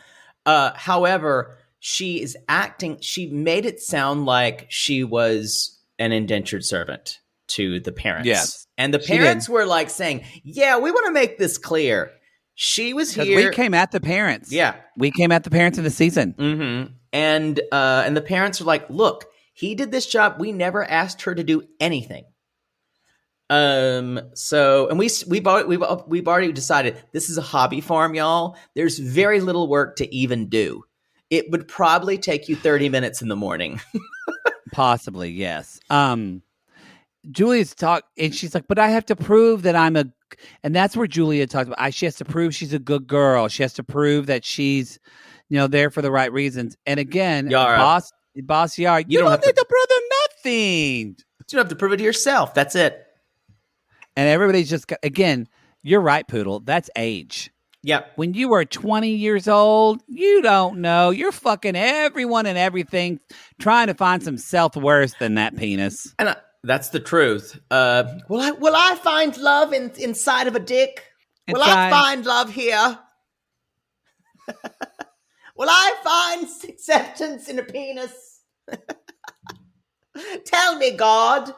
However, she is acting. She made it sound like she was an indentured servant to the parents. Yes. And the parents were like saying, yeah, we want to make this clear. She was here. We came at the parents. Yeah. We came at the parents in the season. Mm-hmm. And the parents are like, look, he did this job. We never asked her to do anything. So, and we've already decided this is a hobby farm, y'all. There's very little work to even do. It would probably take you 30 minutes in the morning. Possibly, yes. Julia's and she's like, but I have to prove that and that's where Julia talks about, she has to prove she's a good girl. She has to prove that she's, there for the right reasons. And again, Yara. Boss Yara, you don't need to prove them nothing. You don't have to prove it to yourself. That's it. And everybody's just, again, you're right, Poodle. That's age. Yep. When you were 20 years old, you don't know. You're fucking everyone and everything trying to find some self-worth than that penis. And that's the truth. Will I find love inside of a dick? Will I find love here? Will I find acceptance in a penis? Tell me, God.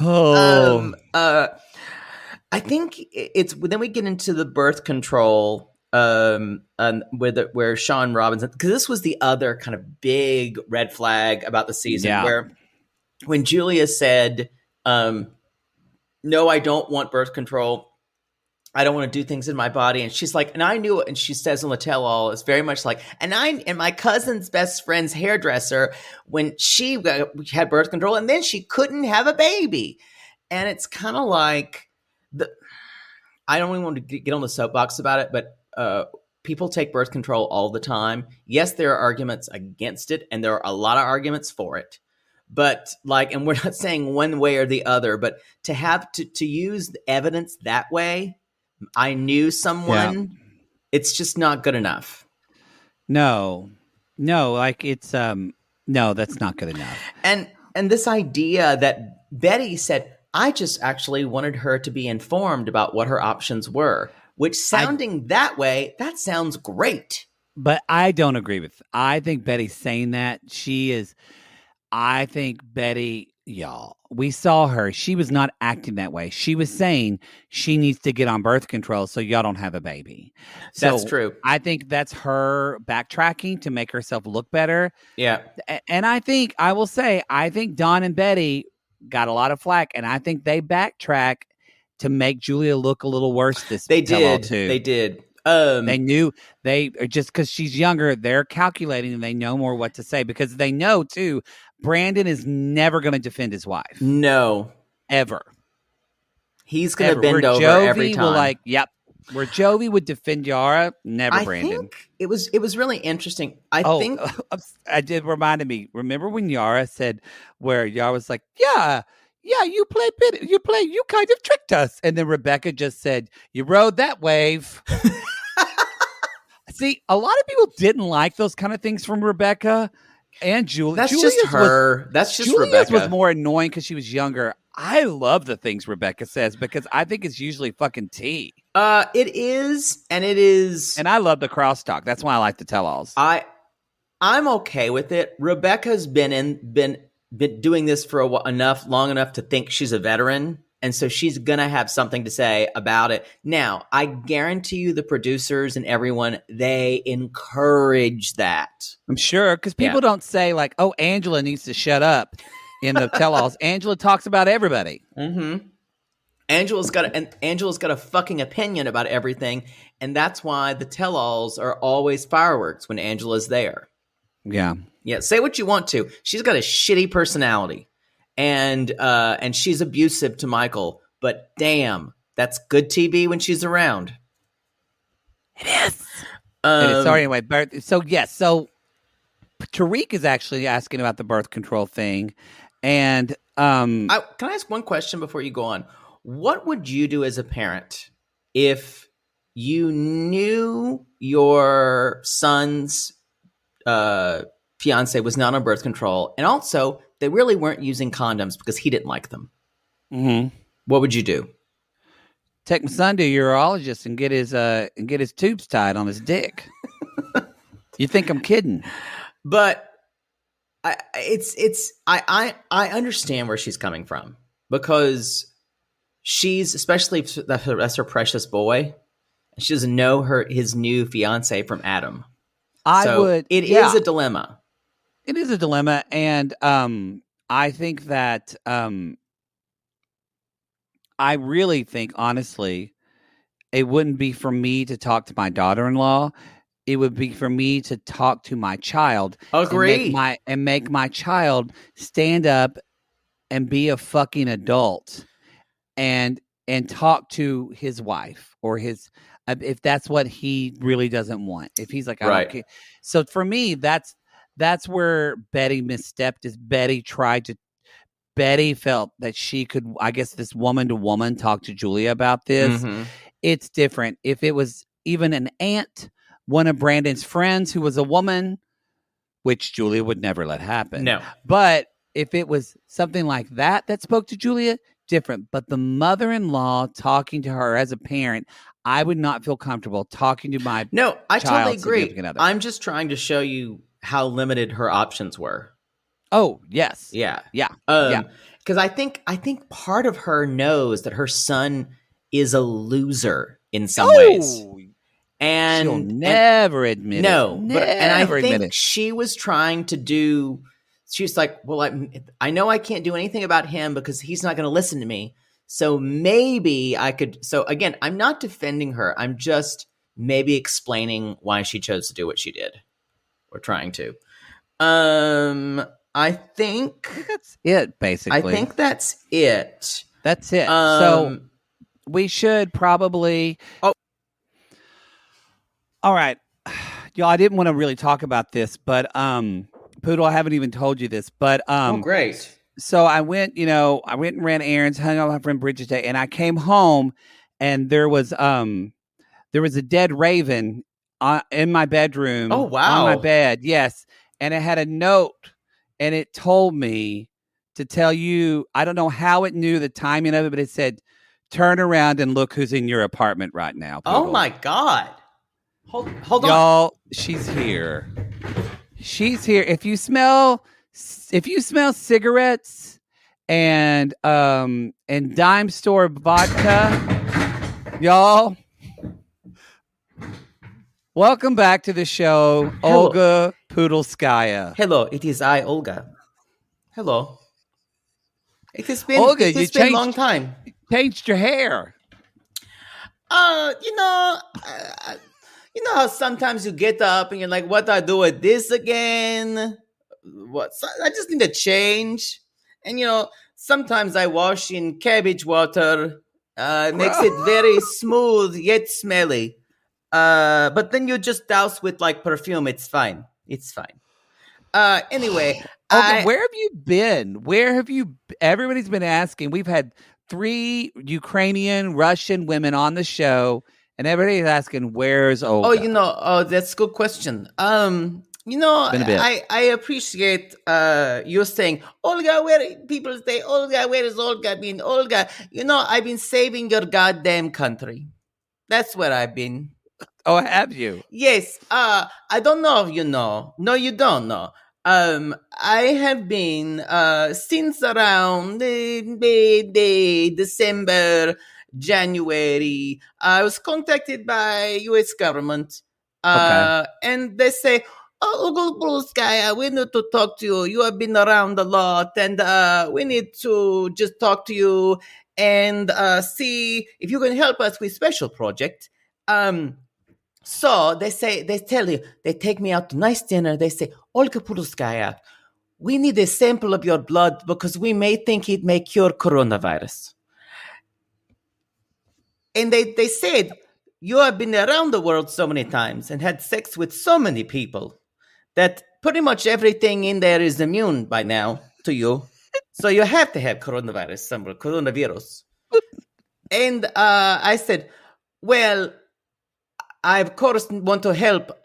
Oh. I think it's then we get into the birth control where Sean Robinson, because this was the other kind of big red flag about the season where when Julia said, no, I don't want birth control. I don't want to do things in my body. And she's like, and I knew it. And she says on the tell-all, it's very much like, and my cousin's best friend's hairdresser, when she had birth control and then she couldn't have a baby. And it's kind of like, I don't even want to get on the soapbox about it, but people take birth control all the time. Yes, there are arguments against it, and there are a lot of arguments for it. But and we're not saying one way or the other, but to have to use the evidence that way, I knew someone, it's just not good enough. No, it's no, that's not good enough. And this idea that Betty said, I just actually wanted her to be informed about what her options were, which sounding that way, that sounds great. But I don't agree with. I think Betty's saying that. I think Betty, y'all, we saw her. She was not acting that way. She was saying she needs to get on birth control so y'all don't have a baby. That's true. I think that's her backtracking to make herself look better. Yeah. And I think Don and Betty got a lot of flack, and I think they backtrack to make Julia look a little worse this tell-all too. They did. They knew just because she's younger, they're calculating and they know more what to say because they know too. Brandon is never going to defend his wife. No, ever. He's going to bend over every time. Where Jovi would defend Yara, never Brandon. I think it was really interesting. I did reminded me. Remember when Yara said where Yara was like, yeah, you kind of tricked us. And then Rebecca just said, you rode that wave. See, a lot of people didn't like those kind of things from Rebecca and Julia. That's just her. That's just Julia's Rebecca. was more annoying because she was younger. I love the things Rebecca says because I think it's usually fucking tea. It is. And I love the crosstalk. That's why I like the tell-alls. I'm okay with it. Rebecca's been doing this for long enough to think she's a veteran. And so she's going to have something to say about it. Now, I guarantee you the producers and everyone, they encourage that. I'm sure, because people don't say like, oh, Angela needs to shut up in the tell-alls. Angela talks about everybody. Mm-hmm. Angela's got a fucking opinion about everything. And that's why the tell-alls are always fireworks when Angela's there. Yeah. Yeah, say what you want to. She's got a shitty personality. And she's abusive to Michael, but damn, that's good TV when she's around. It is. Sorry, anyway. So Tariq is actually asking about the birth control thing, and can I ask one question before you go on? What would you do as a parent if you knew your son's fiance was not on birth control, and also they really weren't using condoms because he didn't like them? Mm-hmm. What would you do? Take my son to a urologist and get his tubes tied on his dick. You think I'm kidding? But I understand where she's coming from because she's, especially that's her precious boy, she doesn't know his new fiance from Adam. It is a dilemma. It is a dilemma, and I think that I really think, honestly, it wouldn't be for me to talk to my daughter-in-law. It would be for me to talk to my child. Agree. And make my child stand up and be a fucking adult and talk to his wife or his if that's what he really doesn't want. If he's like, I don't care. So for me, that's where Betty misstepped. Betty felt that she could, I guess, this woman to woman talk to Julia about this. Mm-hmm. It's different. If it was even an aunt, one of Brandon's friends who was a woman, which Julia would never let happen. No. But if it was something like that spoke to Julia, different. But the mother-in-law talking to her as a parent, I would not feel comfortable talking to my I totally agree. I'm just trying to show you how limited her options were. Oh, yes. Yeah. Yeah. Because I think part of her knows that her son is a loser in some ways. And she'll never admit it. No. And I think she was trying to do, she's like, well, I know I can't do anything about him because he's not going to listen to me. So maybe I could. So again, I'm not defending her. I'm just maybe explaining why she chose to do what she did. Or trying to. I think that's it, basically. I think that's it. That's it. So we should probably. All right. Y'all, I didn't want to really talk about this, but Poodle, I haven't even told you this, but oh, great. So I went and ran errands, hung out with my friend Bridget Day, and I came home and there was a dead raven in my bedroom. Oh, wow. On my bed, yes. And it had a note, and it told me to tell you, I don't know how it knew the timing of it, but it said, turn around and look who's in your apartment right now, Poodle. Oh, my God. Hold on. Y'all, she's here. She's here. If you smell cigarettes and dime store vodka, y'all, welcome back to the show, Hello. Olga Poodleskaya. Hello, it is I, Olga. Hello. It has been Olga, it has been a long time. Changed your hair. You know how sometimes you get up and you're like, what do I do with this again? I just need a change. And, sometimes I wash in cabbage water. Makes it very smooth yet smelly. But then you just douse with like perfume. It's fine. It's fine. Anyway. Okay, where have you been? Everybody's been asking. We've had 3 Ukrainian, Russian women on the show. And everybody's asking, where's Olga? That's a good question. I appreciate you saying, Olga, people say, Olga, where is Olga? I mean, Olga, I've been saving your goddamn country. That's where I've been. Oh, have you? Yes. I don't know if you know. No, you don't know. I have been since around December, January. I was contacted by U.S. government, and they say, "Oh, Poodleskaya, we need to talk to you. You have been around a lot, and we need to just talk to you and see if you can help us with special project." So they take me out to nice dinner. They say, Olga Poodleskaya, we need a sample of your blood because we may think it may cure coronavirus. And they said, you have been around the world so many times and had sex with so many people that pretty much everything in there is immune by now to you. So you have to have coronavirus. And I said, well, I, of course, want to help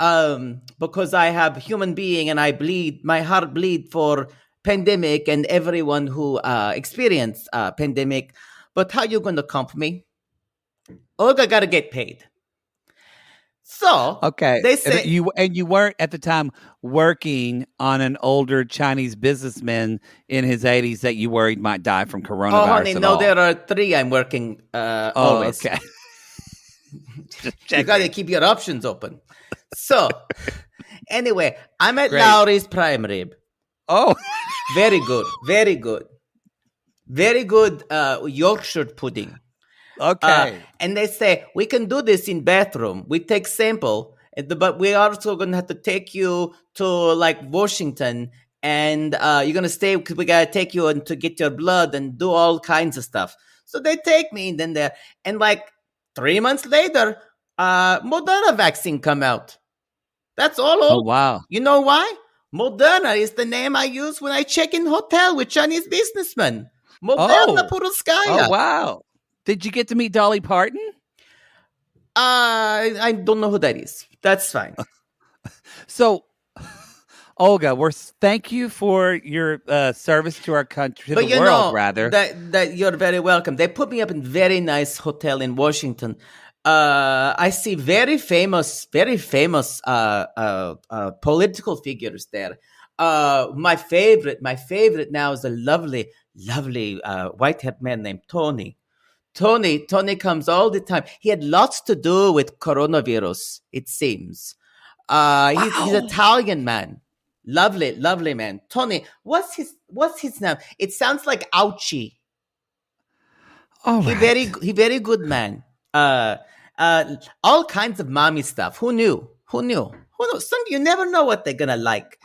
because I have human being and I bleed, my heart bleed for pandemic and everyone who experienced pandemic. But how you going to comp me? Olga got to get paid. So they say you weren't at the time working on an older Chinese businessman in his 80s that you worried might die from coronavirus. Oh, honey, no, there are 3 I'm working always. Okay. You got to keep your options open. So, anyway, I'm at Lowry's Prime Rib. Oh, very good, very good, very good Yorkshire pudding. Okay. And they say we can do this in bathroom. We take sample, but we also gonna have to take you to like Washington, and you're gonna stay because we gotta take you and to get your blood and do all kinds of stuff. So they take me in there, and like 3 months later, Moderna vaccine come out. That's all. Oh, wow. You know why? Moderna is the name I use when I check in hotel with Chinese businessmen. Moderna Poodleskaya. Oh, wow. Did you get to meet Dolly Parton? I don't know who that is. That's fine. So, Olga, thank you for your service to our country, to the world, rather. That you're very welcome. They put me up in very nice hotel in Washington. I see very famous political figures there. My favorite now is a lovely white-haired man named Tony. Tony comes all the time. He had lots to do with coronavirus, it seems. He's an Italian man. Lovely man. Tony, what's his name? It sounds like Ouchie. Oh, He very good man. All kinds of mommy stuff. Who knew? Some you never know what they're gonna like.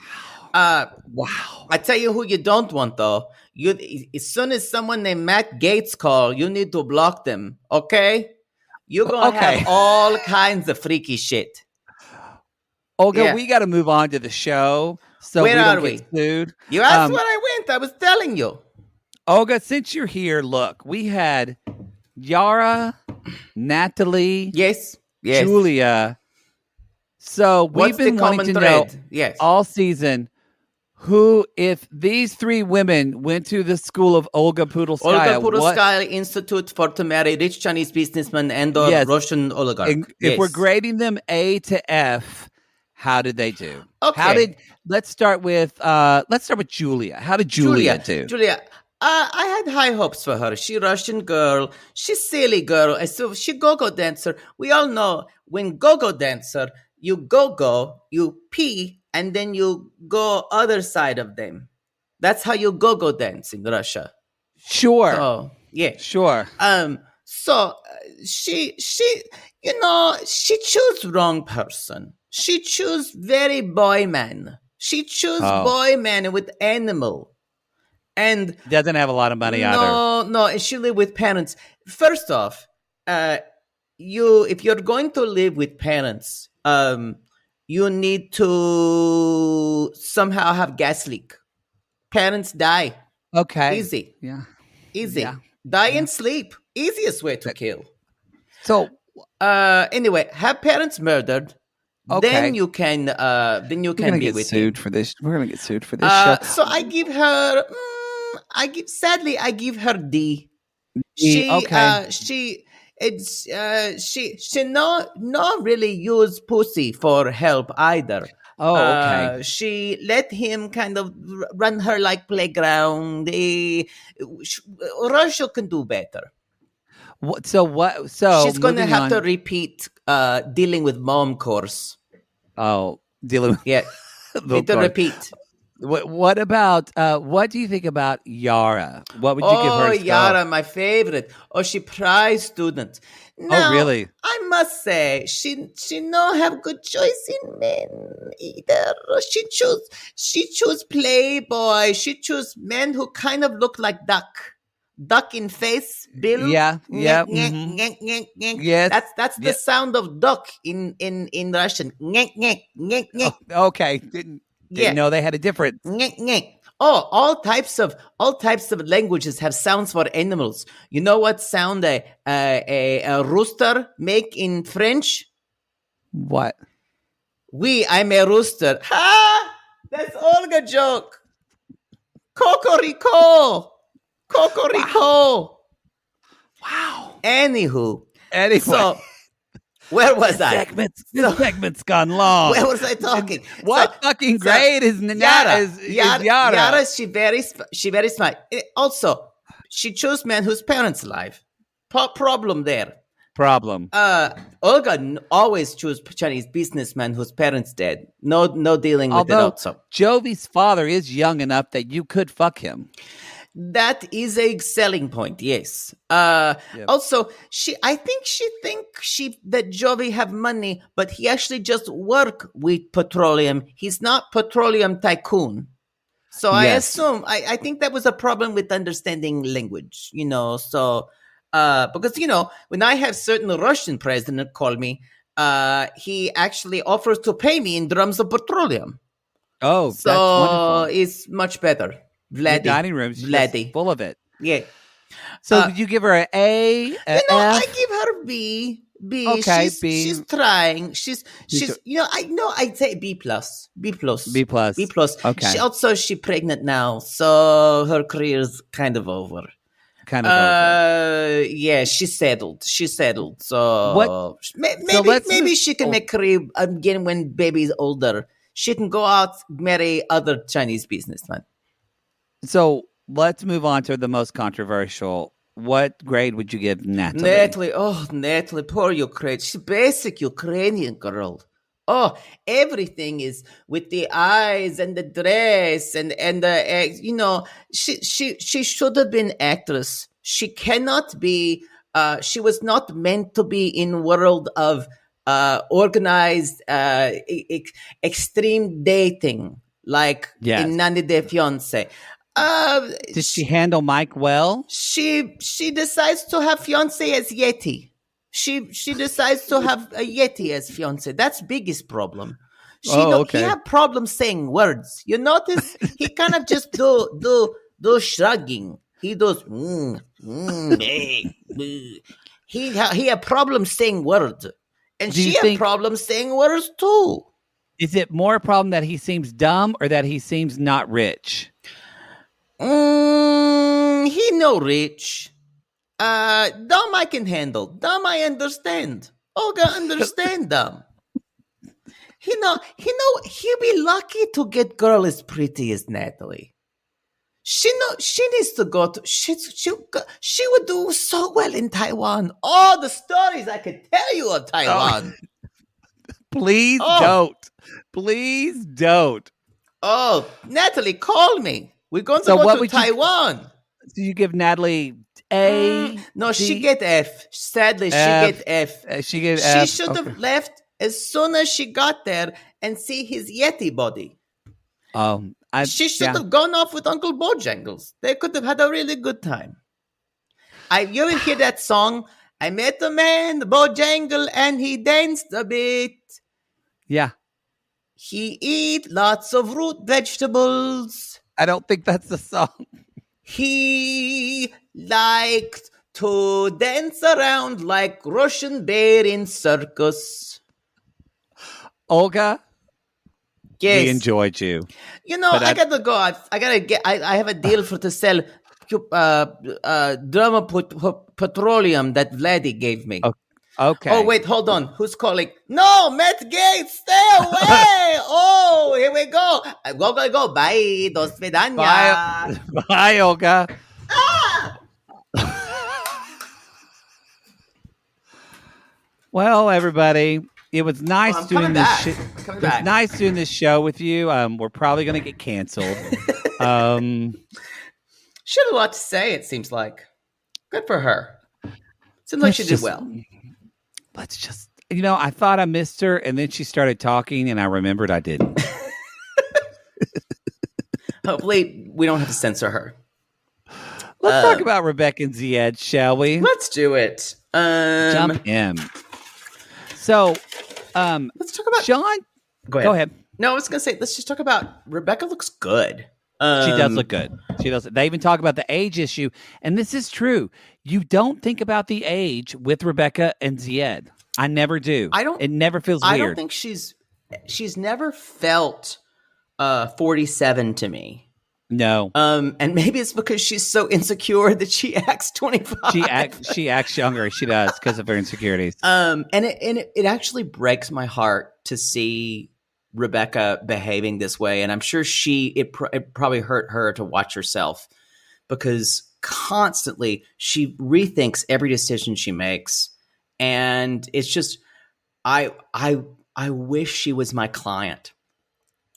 Wow. I tell you who you don't want though. As soon as someone named Matt Gates call, you need to block them. Okay? You're gonna have all kinds of freaky shit. Olga, Yeah. we got to move on to the show so Where we are don't we? get sued. You asked where I went. I was telling you. Olga, since you're here, look, we had Yara, Natalie, Yes. Julia. So What's we've been the wanting common to thread? know Yes. all season who, if these three women went to the school of Olga Pudolskaya, Olga Pudolskaya Institute for to marry rich Chinese businessmen and or Yes. Russian oligarch. If we're grading them A to F, how did they do? Okay. Let's start with Julia. How did Julia do? Julia, I had high hopes for her. She Russian girl. She's silly girl. So she go-go dancer. We all know when go-go dancer, you go-go, you pee, and then you go other side of them. That's how you go-go dance in Russia. Sure. So, yeah. Sure. So she chose wrong person. She chose very boy man. She chose boy man with animal. And doesn't have a lot of money either. No, and she live with parents. First off, if you're going to live with parents, you need to somehow have gas leak. Parents die. Okay. Easy. Yeah. Easy. Yeah. Die and sleep. Easiest way to kill. So anyway, have parents murdered. Okay. Then you can be with sued him. for this. We're gonna get sued for this show. So I give her. I give her D. She not really use pussy for help either. Oh, okay. She let him kind of run her like playground. Russia can do better. So she's going to have to repeat dealing with mom course. Oh, dealing with need to repeat. What about what do you think about Yara? What would you give her? Oh, Yara, my favorite. Oh, she prize student. Now, really? I must say, she no have good choice in men either. She choose playboy. She choose men who kind of look like duck in face, bill. Yeah. Yes, that's the Yes. sound of duck in Russian. Okay. Didn't know they had a difference. Oh, all types of languages have sounds for animals. You know what sound a rooster make in French? What? I'm a rooster. Ha! That's Olga joke. Cocorico. Wow. Anywho. So, where was I? This segment's gone long. Where was I talking? What fucking grade is Yara? Yara, she very smart. Also, she chose man whose parents alive. Problem there. Olga always choose Chinese businessman whose parents dead. No dealing with it also. Jovi's father is young enough that you could fuck him. That is a selling point, yes. Also, I think she thinks that Jovi have money, but he actually just work with petroleum. He's not petroleum tycoon. So I assume, I think that was a problem with understanding language, so, because, when I have certain Russian president call me, he actually offers to pay me in drums of petroleum. Oh, so that's wonderful. It's much better. The dining room's just full of it. Yeah. So did you give her an A, F? I give her B. Okay, B. She's trying. She's. I'd say B plus. Okay. She's pregnant now, so her career's kind of over. Yeah, she's settled. So maybe she can make career again when baby's older. She can go out, marry other Chinese businessmen. So let's move on to the most controversial. What grade would you give Natalie? Natalie, poor Ukraine. She's basic Ukrainian girl. Oh, everything is with the eyes and the dress and she should have been actress. She cannot be. She was not meant to be in world of organized extreme dating like in 90 Day Fiancé. Did she handle Mike well? She decides to have fiancé as Yeti. She decides to have a Yeti as fiancé. That's biggest problem. He had problems saying words. You notice he kind of just do shrugging. He does. He had problems saying words, and she had problems saying words too. Is it more a problem that he seems dumb or that he seems not rich? He no rich. Dumb I can handle. Dumb I understand. Olga understand dumb. He be lucky to get girl as pretty as Natalie. She needs to go to she would do so well in Taiwan. All the stories I could tell you of Taiwan. Please don't. Please don't. Oh, Natalie, call me. We're going to go to Taiwan. Do you give Natalie A? No, she get F. Sadly, she get F. She should have left as soon as she got there and see his Yeti body. She should have gone off with Uncle Bojangles. They could have had a really good time. You ever hear that song? I met a man, Bojangle, and he danced a bit. Yeah. He eat lots of root vegetables. I don't think that's the song. He liked to dance around like Russian bear in circus. Olga, yes. We enjoyed you. You know, I gotta go. I have a deal to sell petroleum that Vladdy gave me. Okay. Oh, wait, hold on. Who's calling? No, Matt Gates, stay away. Oh, here we go. Go. Bye. Dos vidania. Bye, Olga. Well, everybody, it was nice doing this. It was nice doing this show with you. We're probably going to get canceled. She had a lot to say, it seems like. Good for her. Seems like she did well. Let's just, I thought I missed her, and then she started talking, and I remembered I didn't. Hopefully, we don't have to censor her. Let's talk about Rebecca and Zied, shall we? Let's do it. Jump in. So, let's talk about Sean. Go ahead. No, I was going to say, let's just talk about Rebecca looks good. She does look good. She does. They even talk about the age issue, and this is true. You don't think about the age with Rebecca and Zied. I never do. It never feels weird. I don't think she's never felt 47 to me. No. And maybe it's because she's so insecure that she acts 25. She acts younger. She does because of her insecurities. And it actually breaks my heart to see Rebecca behaving this way, and I'm sure it probably hurt her to watch herself because constantly she rethinks every decision she makes, and it's just I wish she was my client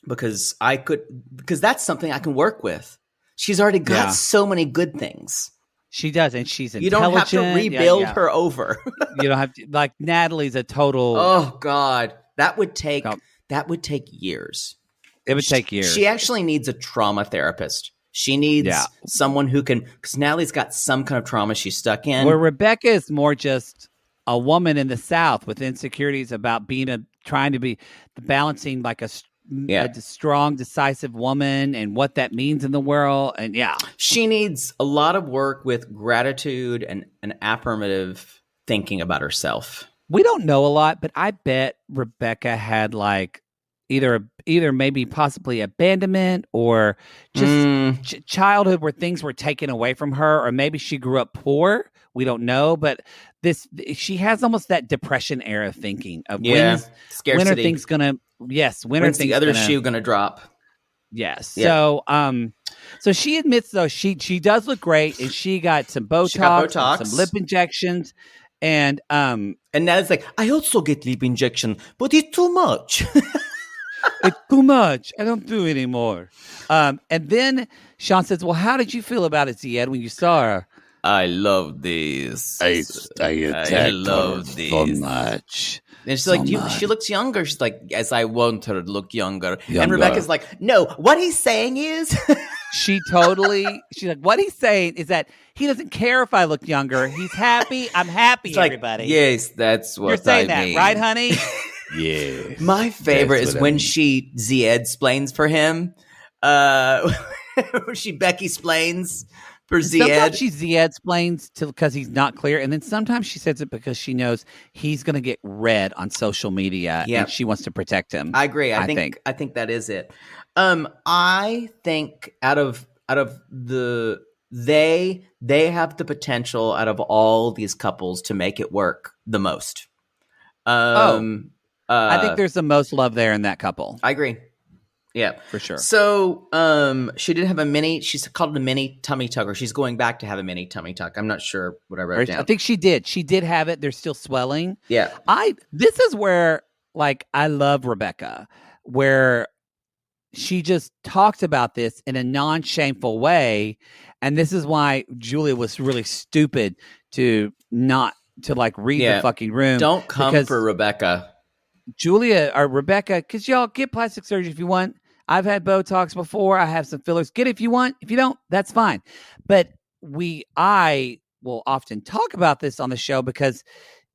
because that's something I can work with. She's already got so many good things. She does, and she's intelligent. You don't have to rebuild her over. You don't have to, like Natalie's a total. Oh God, that would take years. It would take years. She actually needs a trauma therapist. She needs someone who can, because Natalie's got some kind of trauma she's stuck in. Where Rebecca is more just a woman in the South with insecurities about trying to be balancing like a strong, decisive woman and what that means in the world. And she needs a lot of work with gratitude and an affirmative thinking about herself. We don't know a lot, but I bet Rebecca had like either maybe possibly abandonment or just childhood where things were taken away from her, or maybe she grew up poor. We don't know, but she has almost that depression era thinking of scarcity. When are things gonna when's the other shoe gonna drop? Yes. Yeah. So she admits though she does look great, and she got some Botox. Some lip injections. And now it's like, I also get lip injection, but it's too much. It's too much. I don't do it anymore. And then Sean says, well, how did you feel about it, Zied, when you saw her? I love this. I love this so much. And she's like, she looks younger. She's like, yes, I want her to look younger. And Rebecca's like, no, what he's saying is... she's like, what he's saying is that he doesn't care if I look younger. He's happy. I'm happy, everybody. Yes, that's what You're saying I mean. that, right, honey? Yes. My favorite is when she Zied-splains for him. She Becky-splains for Zied. Sometimes she Zied-splains because he's not clear, and then sometimes she says it because she knows he's going to get read on social media, and she wants to protect him. I agree. I think that is it. I think out of the they have the potential out of all these couples to make it work the most. I think there's the most love there in that couple. I agree. Yeah, for sure. So, she did have she's called it a mini tummy tuck, or she's going back to have a mini tummy tuck. I'm not sure what I wrote down. I think she did. She did have it. They're still swelling. Yeah. This is where, like, I love Rebecca, where she just talks about this in a non-shameful way. And this is why Julia was really stupid to not to like read the fucking room. Don't come for Rebecca. Julia or Rebecca, because y'all get plastic surgery if you want. I've had Botox before. I have some fillers. Get it if you want. If you don't, that's fine. But I will often talk about this on the show because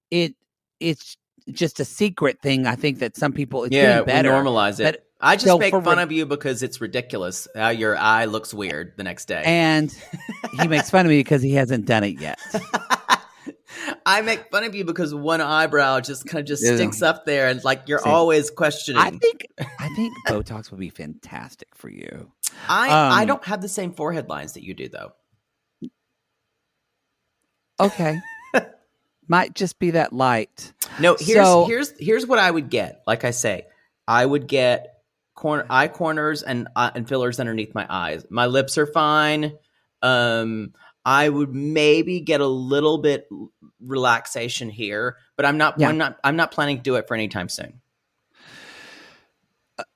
it's just a secret thing. I think that some people getting better. We normalize it. But I just make fun of you because it's ridiculous how your eye looks weird the next day. And he makes fun of me because he hasn't done it yet. I make fun of you because one eyebrow just kind of sticks up there, and like you're always questioning. I think Botox would be fantastic for you. I don't have the same forehead lines that you do, though. Okay, might just be that light. No, here's what I would get. Like I say, I would get eye corners and fillers underneath my eyes. My lips are fine. I would maybe get a little bit relaxation here, but I'm not planning to do it for any time soon.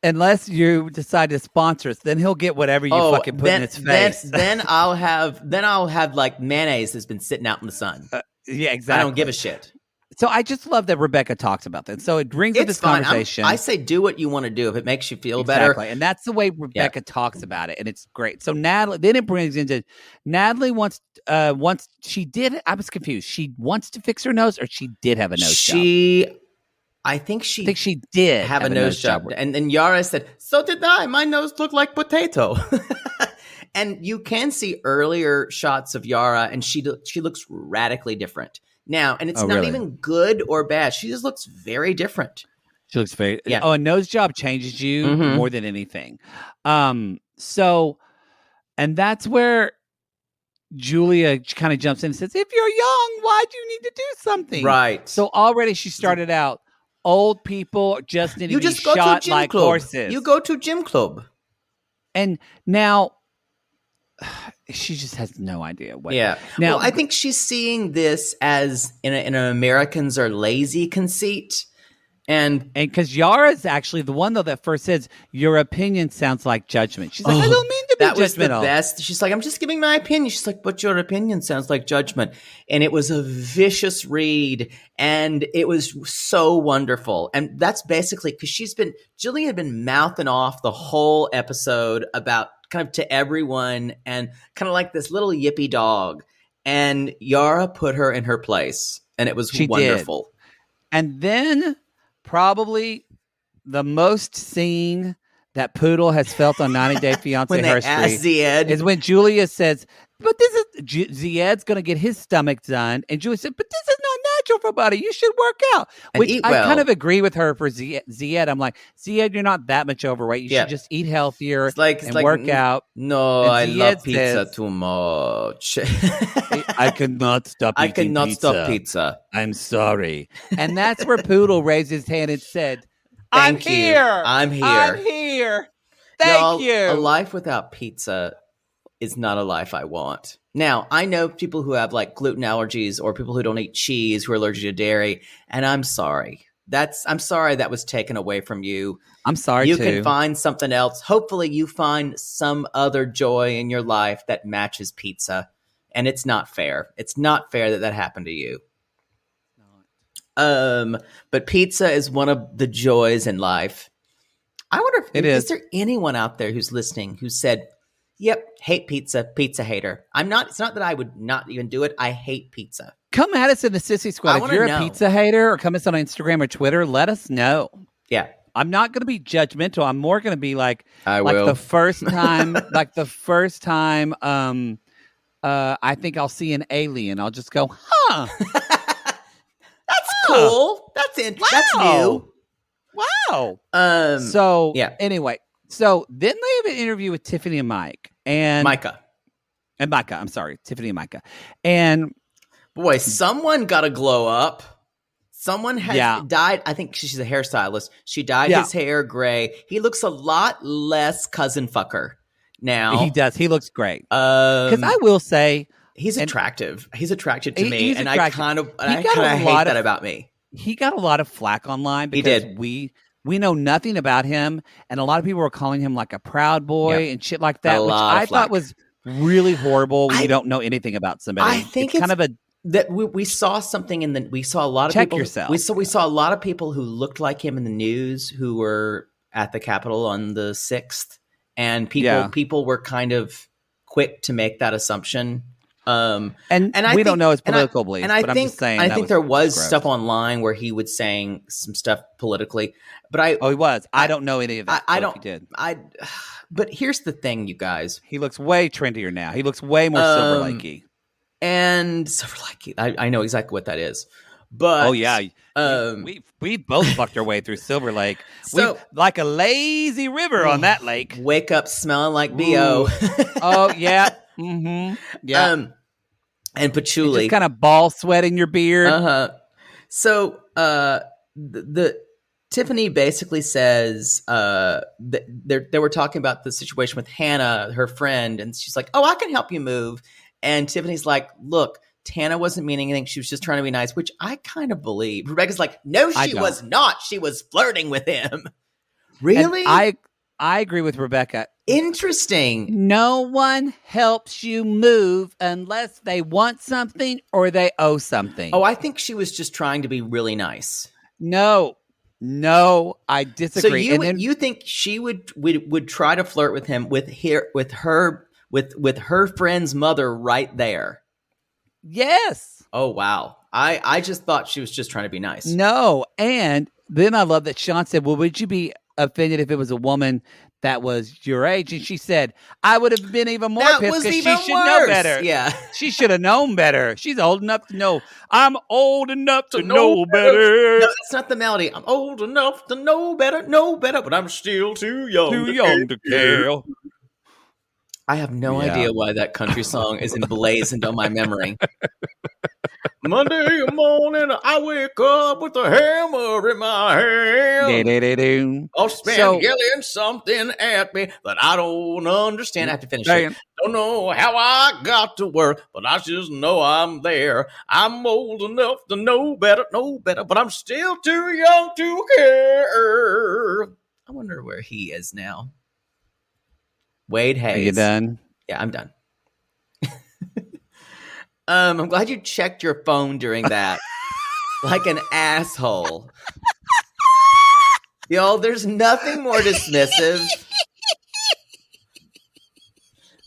Unless you decide to sponsor us, then he'll get whatever you fucking put in his face. Then I'll have like mayonnaise that's been sitting out in the sun. Yeah, exactly. I don't give a shit. So I just love that Rebecca talks about that. So it brings up this conversation. I say do what you want to do if it makes you feel better. And that's the way Rebecca talks about it, and it's great. So Natalie, then it brings into Natalie wants she did. I was confused. She wants to fix her nose, or she did have a nose job. I think she did have a nose job. And then Yara said, "So did I. My nose looked like potato." And you can see earlier shots of Yara, and she looks radically different. Now, and it's not even good or bad. She just looks very different. She looks very Oh, a nose job changes you more than anything. So, and that's where Julia kind of jumps in and says, if you're young, why do you need to do something? Right. So already she started out, old people just need to be shot like horses. You go to gym club. And now she just has no idea what. Yeah. Now, I think she's seeing this as in an Americans are lazy conceit. And because Yara's actually the one, though, that first says, your opinion sounds like judgment. She's like, I don't mean to be judgmental. That was the best. She's like, I'm just giving my opinion. She's like, but your opinion sounds like judgment. And it was a vicious read. And it was so wonderful. And that's basically because Jillian had been mouthing off the whole episode about kind of to everyone and kind of like this little yippy dog. And Yara put her in her place. And it was wonderful. Did. And then probably the most scene that Poodle has felt on 90 Day Fiancé History is when Julia says, but this is Zied's going to get his stomach done. And Julia said, but this is not natural for body. You should work out. Which I kind of agree with her for Zied. I'm like, Zied, you're not that much overweight. You should just eat healthier and work out. No, I love pizza too much. I cannot stop eating pizza. I'm sorry. And that's where Poodle raised his hand and said, I'm here. Thank you. A life without pizza is not a life I want. Now, I know people who have like gluten allergies or people who don't eat cheese, who are allergic to dairy, and I'm sorry. I'm sorry that was taken away from you. I'm sorry you too. You can find something else. Hopefully you find some other joy in your life that matches pizza. And it's not fair. It's not fair that happened to you. But pizza is one of the joys in life. I wonder if is there anyone out there who's listening who said, yep, hate pizza hater. It's not that I would not even do it. I hate pizza. come at us in the Sissy Squad. If you're a pizza hater or come at us on Instagram or Twitter, let us know. Yeah. I'm not going to be judgmental. I'm more going to be like, will. the first time, I think I'll see an alien. I'll just go, huh. That's cool. That's new. Wow. Anyway, so then they have an interview with Tiffany and Mike and Micah. I'm sorry, Tiffany and Micah. And boy, someone got a glow up. Someone has dyed. I think she's a hairstylist. She dyed his hair gray. He looks a lot less cousin fucker now. He does. He looks great. Because I will say, he's attractive. He's attractive to me, and attractive. I kind of hate that about me. He got a lot of flack online because we know nothing about him, and a lot of people were calling him like a proud boy and shit like that, which I thought was really horrible when you don't know anything about somebody. I think it's kind of that we saw something we saw a lot of people. Yourself. We saw a lot of people who looked like him in the news who were at the Capitol on the 6th, and people were kind of quick to make that assumption. And we don't know his political beliefs. And I'm just saying, I think there was stuff online where he was saying some stuff politically, but he was. I don't know any of that. I don't. He did. But here's the thing, you guys. He looks way trendier now. He looks way more Silver Lakey. And Silver Lakey, I know exactly what that is. But we both fucked our way through Silver Lake. So, like a lazy river on that lake. Wake up smelling like BO. Oh yeah. Mm-hmm. Yeah. And patchouli. Just kind of ball sweat in your beard. So the Tiffany basically says they were talking about the situation with Hannah, her friend, and she's like, "Oh, I can help you move." And Tiffany's like, "Look, Tana wasn't meaning anything. She was just trying to be nice," which I kind of believe. Rebecca's like, "No, she was not. She was flirting with him." Really? And I agree with Rebecca. Interesting. No one helps you move unless they want something or they owe something. Oh, I think she was just trying to be really nice. No, I disagree. So you think she would try to flirt with him with her friend's mother right there? Yes. Oh wow. I just thought she was just trying to be nice. No, and then I love that Sean said, "Well, would you be offended if it was a woman that was your age?" And she said, "I would have been even more pissed because she should know better." Yeah, she should have known better. She's old enough to know. I'm old enough to know better. No, that's not the melody. I'm old enough to know better, but I'm still too young to care. I have no idea why that country song is emblazoned on my memory. Monday morning, I wake up with a hammer in my hand. I'll yelling something at me that I don't understand. I have to finish it. Don't know how I got to work, but I just know I'm there. I'm old enough to know better, but I'm still too young to care. I wonder where he is now. Wade Hayes. Are you done? Yeah, I'm done. I'm glad you checked your phone during that. Like an asshole. Y'all, there's nothing more dismissive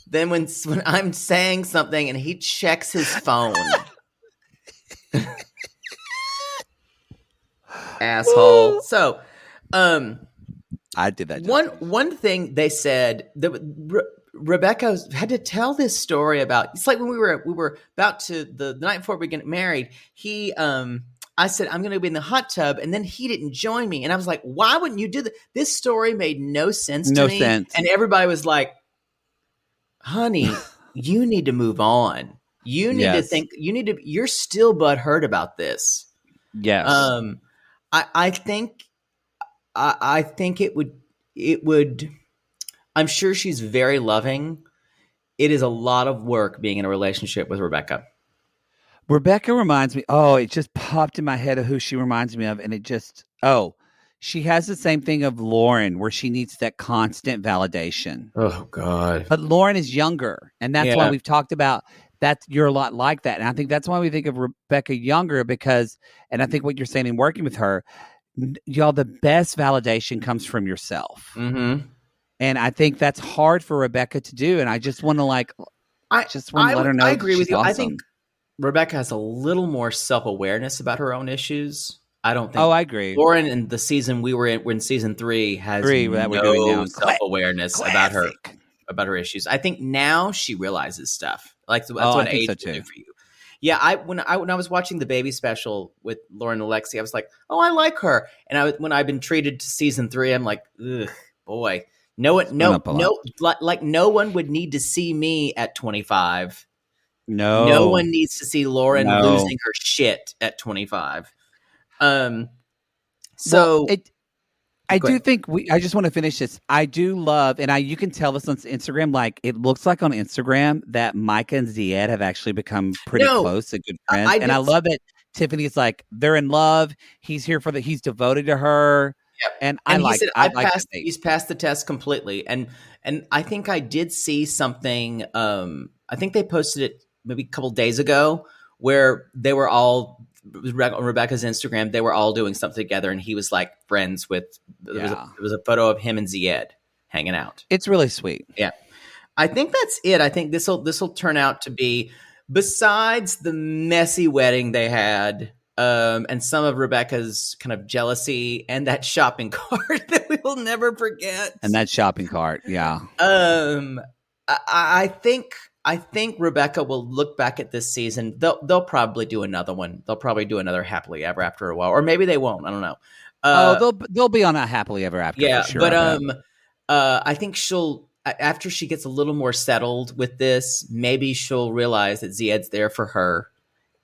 than when I'm saying something and he checks his phone. Asshole. So, I did that. One thing they said that Rebecca had to tell this story about. It's like when we were about to the night before we get married. I said I'm going to be in the hot tub, and then he didn't join me, and I was like, "Why wouldn't you do that?" This story made no sense to me, and everybody was like, "Honey, you need to move on. You need to think. You need to. You're still butthurt about this." Yes. I think it would. I'm sure she's very loving. It is a lot of work being in a relationship with Rebecca. Rebecca reminds me. Oh, it just popped in my head of who she reminds me of, and it just. Oh, she has the same thing of Lauren, where she needs that constant validation. Oh God! But Lauren is younger, and that's why we've talked about that. You're a lot like that, and I think that's why we think of Rebecca younger because, and I think what you're saying in working with her, y'all, the best validation comes from yourself. Mm-hmm. And I think that's hard for Rebecca to do. And I just want to let her know. I agree with you. Awesome. I think Rebecca has a little more self-awareness about her own issues. I don't think. Oh, I agree. Lauren in the season we're in season 3 has that we're doing now. Self-awareness about her issues. I think now she realizes stuff. Like that's what age will do for you. Yeah, when I was watching the baby special with Lauren and Alexi, I was like, oh, I like her. And when I've been treated to season 3, I'm like, ugh, boy, no one would need to see me at 25. No one needs to see Lauren losing her shit at 25. I do think I just want to finish this. I do love, and you can tell this on Instagram, like it looks like on Instagram that Micah and Zied have actually become pretty close and good friends. I love that Tiffany's like, they're in love. He's here he's devoted to her. Yep. And he's passed the test completely. And I think I did see something, I think they posted it maybe a couple days ago where they were all on Rebecca's Instagram, they were all doing something together, and he was like friends with. There was a photo of him and Zied hanging out. It's really sweet. Yeah, I think that's it. I think this will turn out to be, besides the messy wedding they had, and some of Rebecca's kind of jealousy and that shopping cart that we will never forget. And that shopping cart, yeah. I think Rebecca will look back at this season. They'll probably do another one. They'll probably do another Happily Ever After a while, or maybe they won't. I don't know. They'll be on a Happily Ever After. Yeah, for sure, but I think after she gets a little more settled with this, maybe she'll realize that Zied's there for her,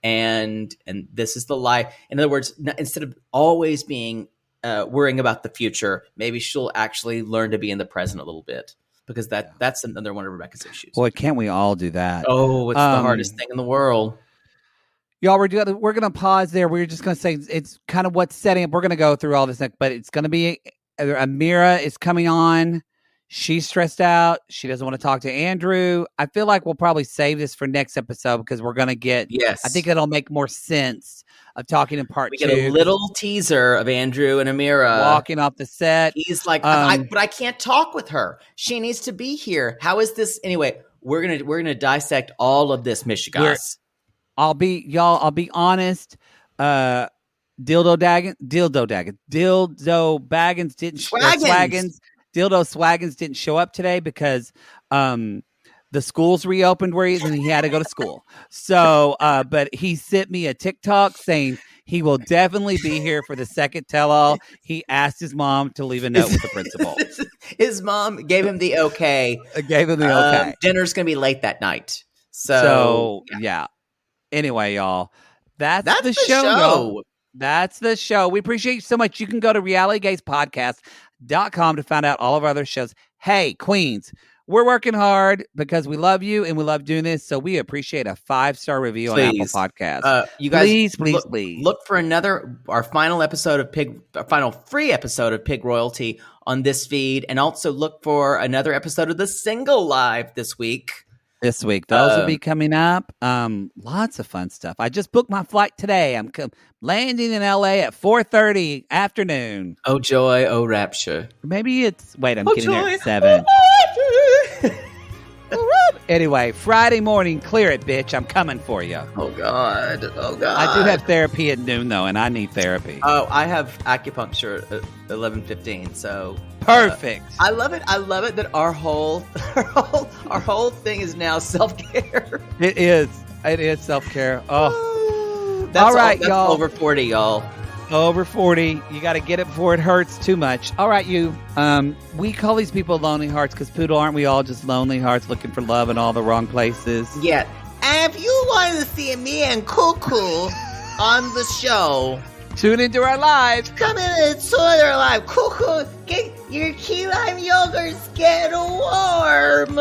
and this is the life. In other words, instead of always being worrying about the future, maybe she'll actually learn to be in the present a little bit. Because that's another one of Rebecca's issues. Boy, can't we all do that? Oh, it's the hardest thing in the world. Y'all, we're going to pause there. We're just going to say it's kind of what's setting up. We're going to go through all this, but it's going to be Amira is coming on. She's stressed out. She doesn't want to talk to Andrew. I feel like we'll probably save this for next episode because we're going to get. Yes, I think it'll make more sense of talking in part 2. We get a little teaser of Andrew and Amira walking off the set. He's like, but I can't talk with her. She needs to be here. How is this? Anyway, we're gonna dissect all of this, Michigas. I'll be honest. Dildo Baggins didn't Swaggins didn't show up today because the schools reopened and he had to go to school. So, but he sent me a TikTok saying he will definitely be here for the second tell-all. He asked his mom to leave a note with the principal. His mom gave him the okay. Dinner's going to be late that night. So yeah. Anyway, y'all, that's the show. Y'all. That's the show. We appreciate you so much. You can go to realitygazepodcast.com to find out all of our other shows. Hey, Queens, we're working hard because we love you and we love doing this. So we appreciate a 5-star review on Apple Podcasts. You guys, please look for our final free episode of Pig Royalty on this feed, and also look for another episode of The Single Live this week. Those will be coming up. Lots of fun stuff. I just booked my flight today. I'm landing in LA at 4:30 afternoon. Oh joy, oh rapture. Maybe it's getting there at 7. Anyway, Friday morning, clear it, bitch. I'm coming for you. Oh God. I do have therapy at noon though, and I need therapy. Oh, I have acupuncture at 11:15. So perfect. I love it. I love it that our whole thing is now self-care. It is self-care. Oh, all right, y'all. Over 40, y'all. Over 40. You got to get it before it hurts too much. All right, you. We call these people lonely hearts because, Poodle, aren't we all just lonely hearts looking for love in all the wrong places? Yeah. And if you want to see me and Cuckoo on the show, tune into our live. Come in and tune our live. Cuckoo, get your key lime yogurts, get warm.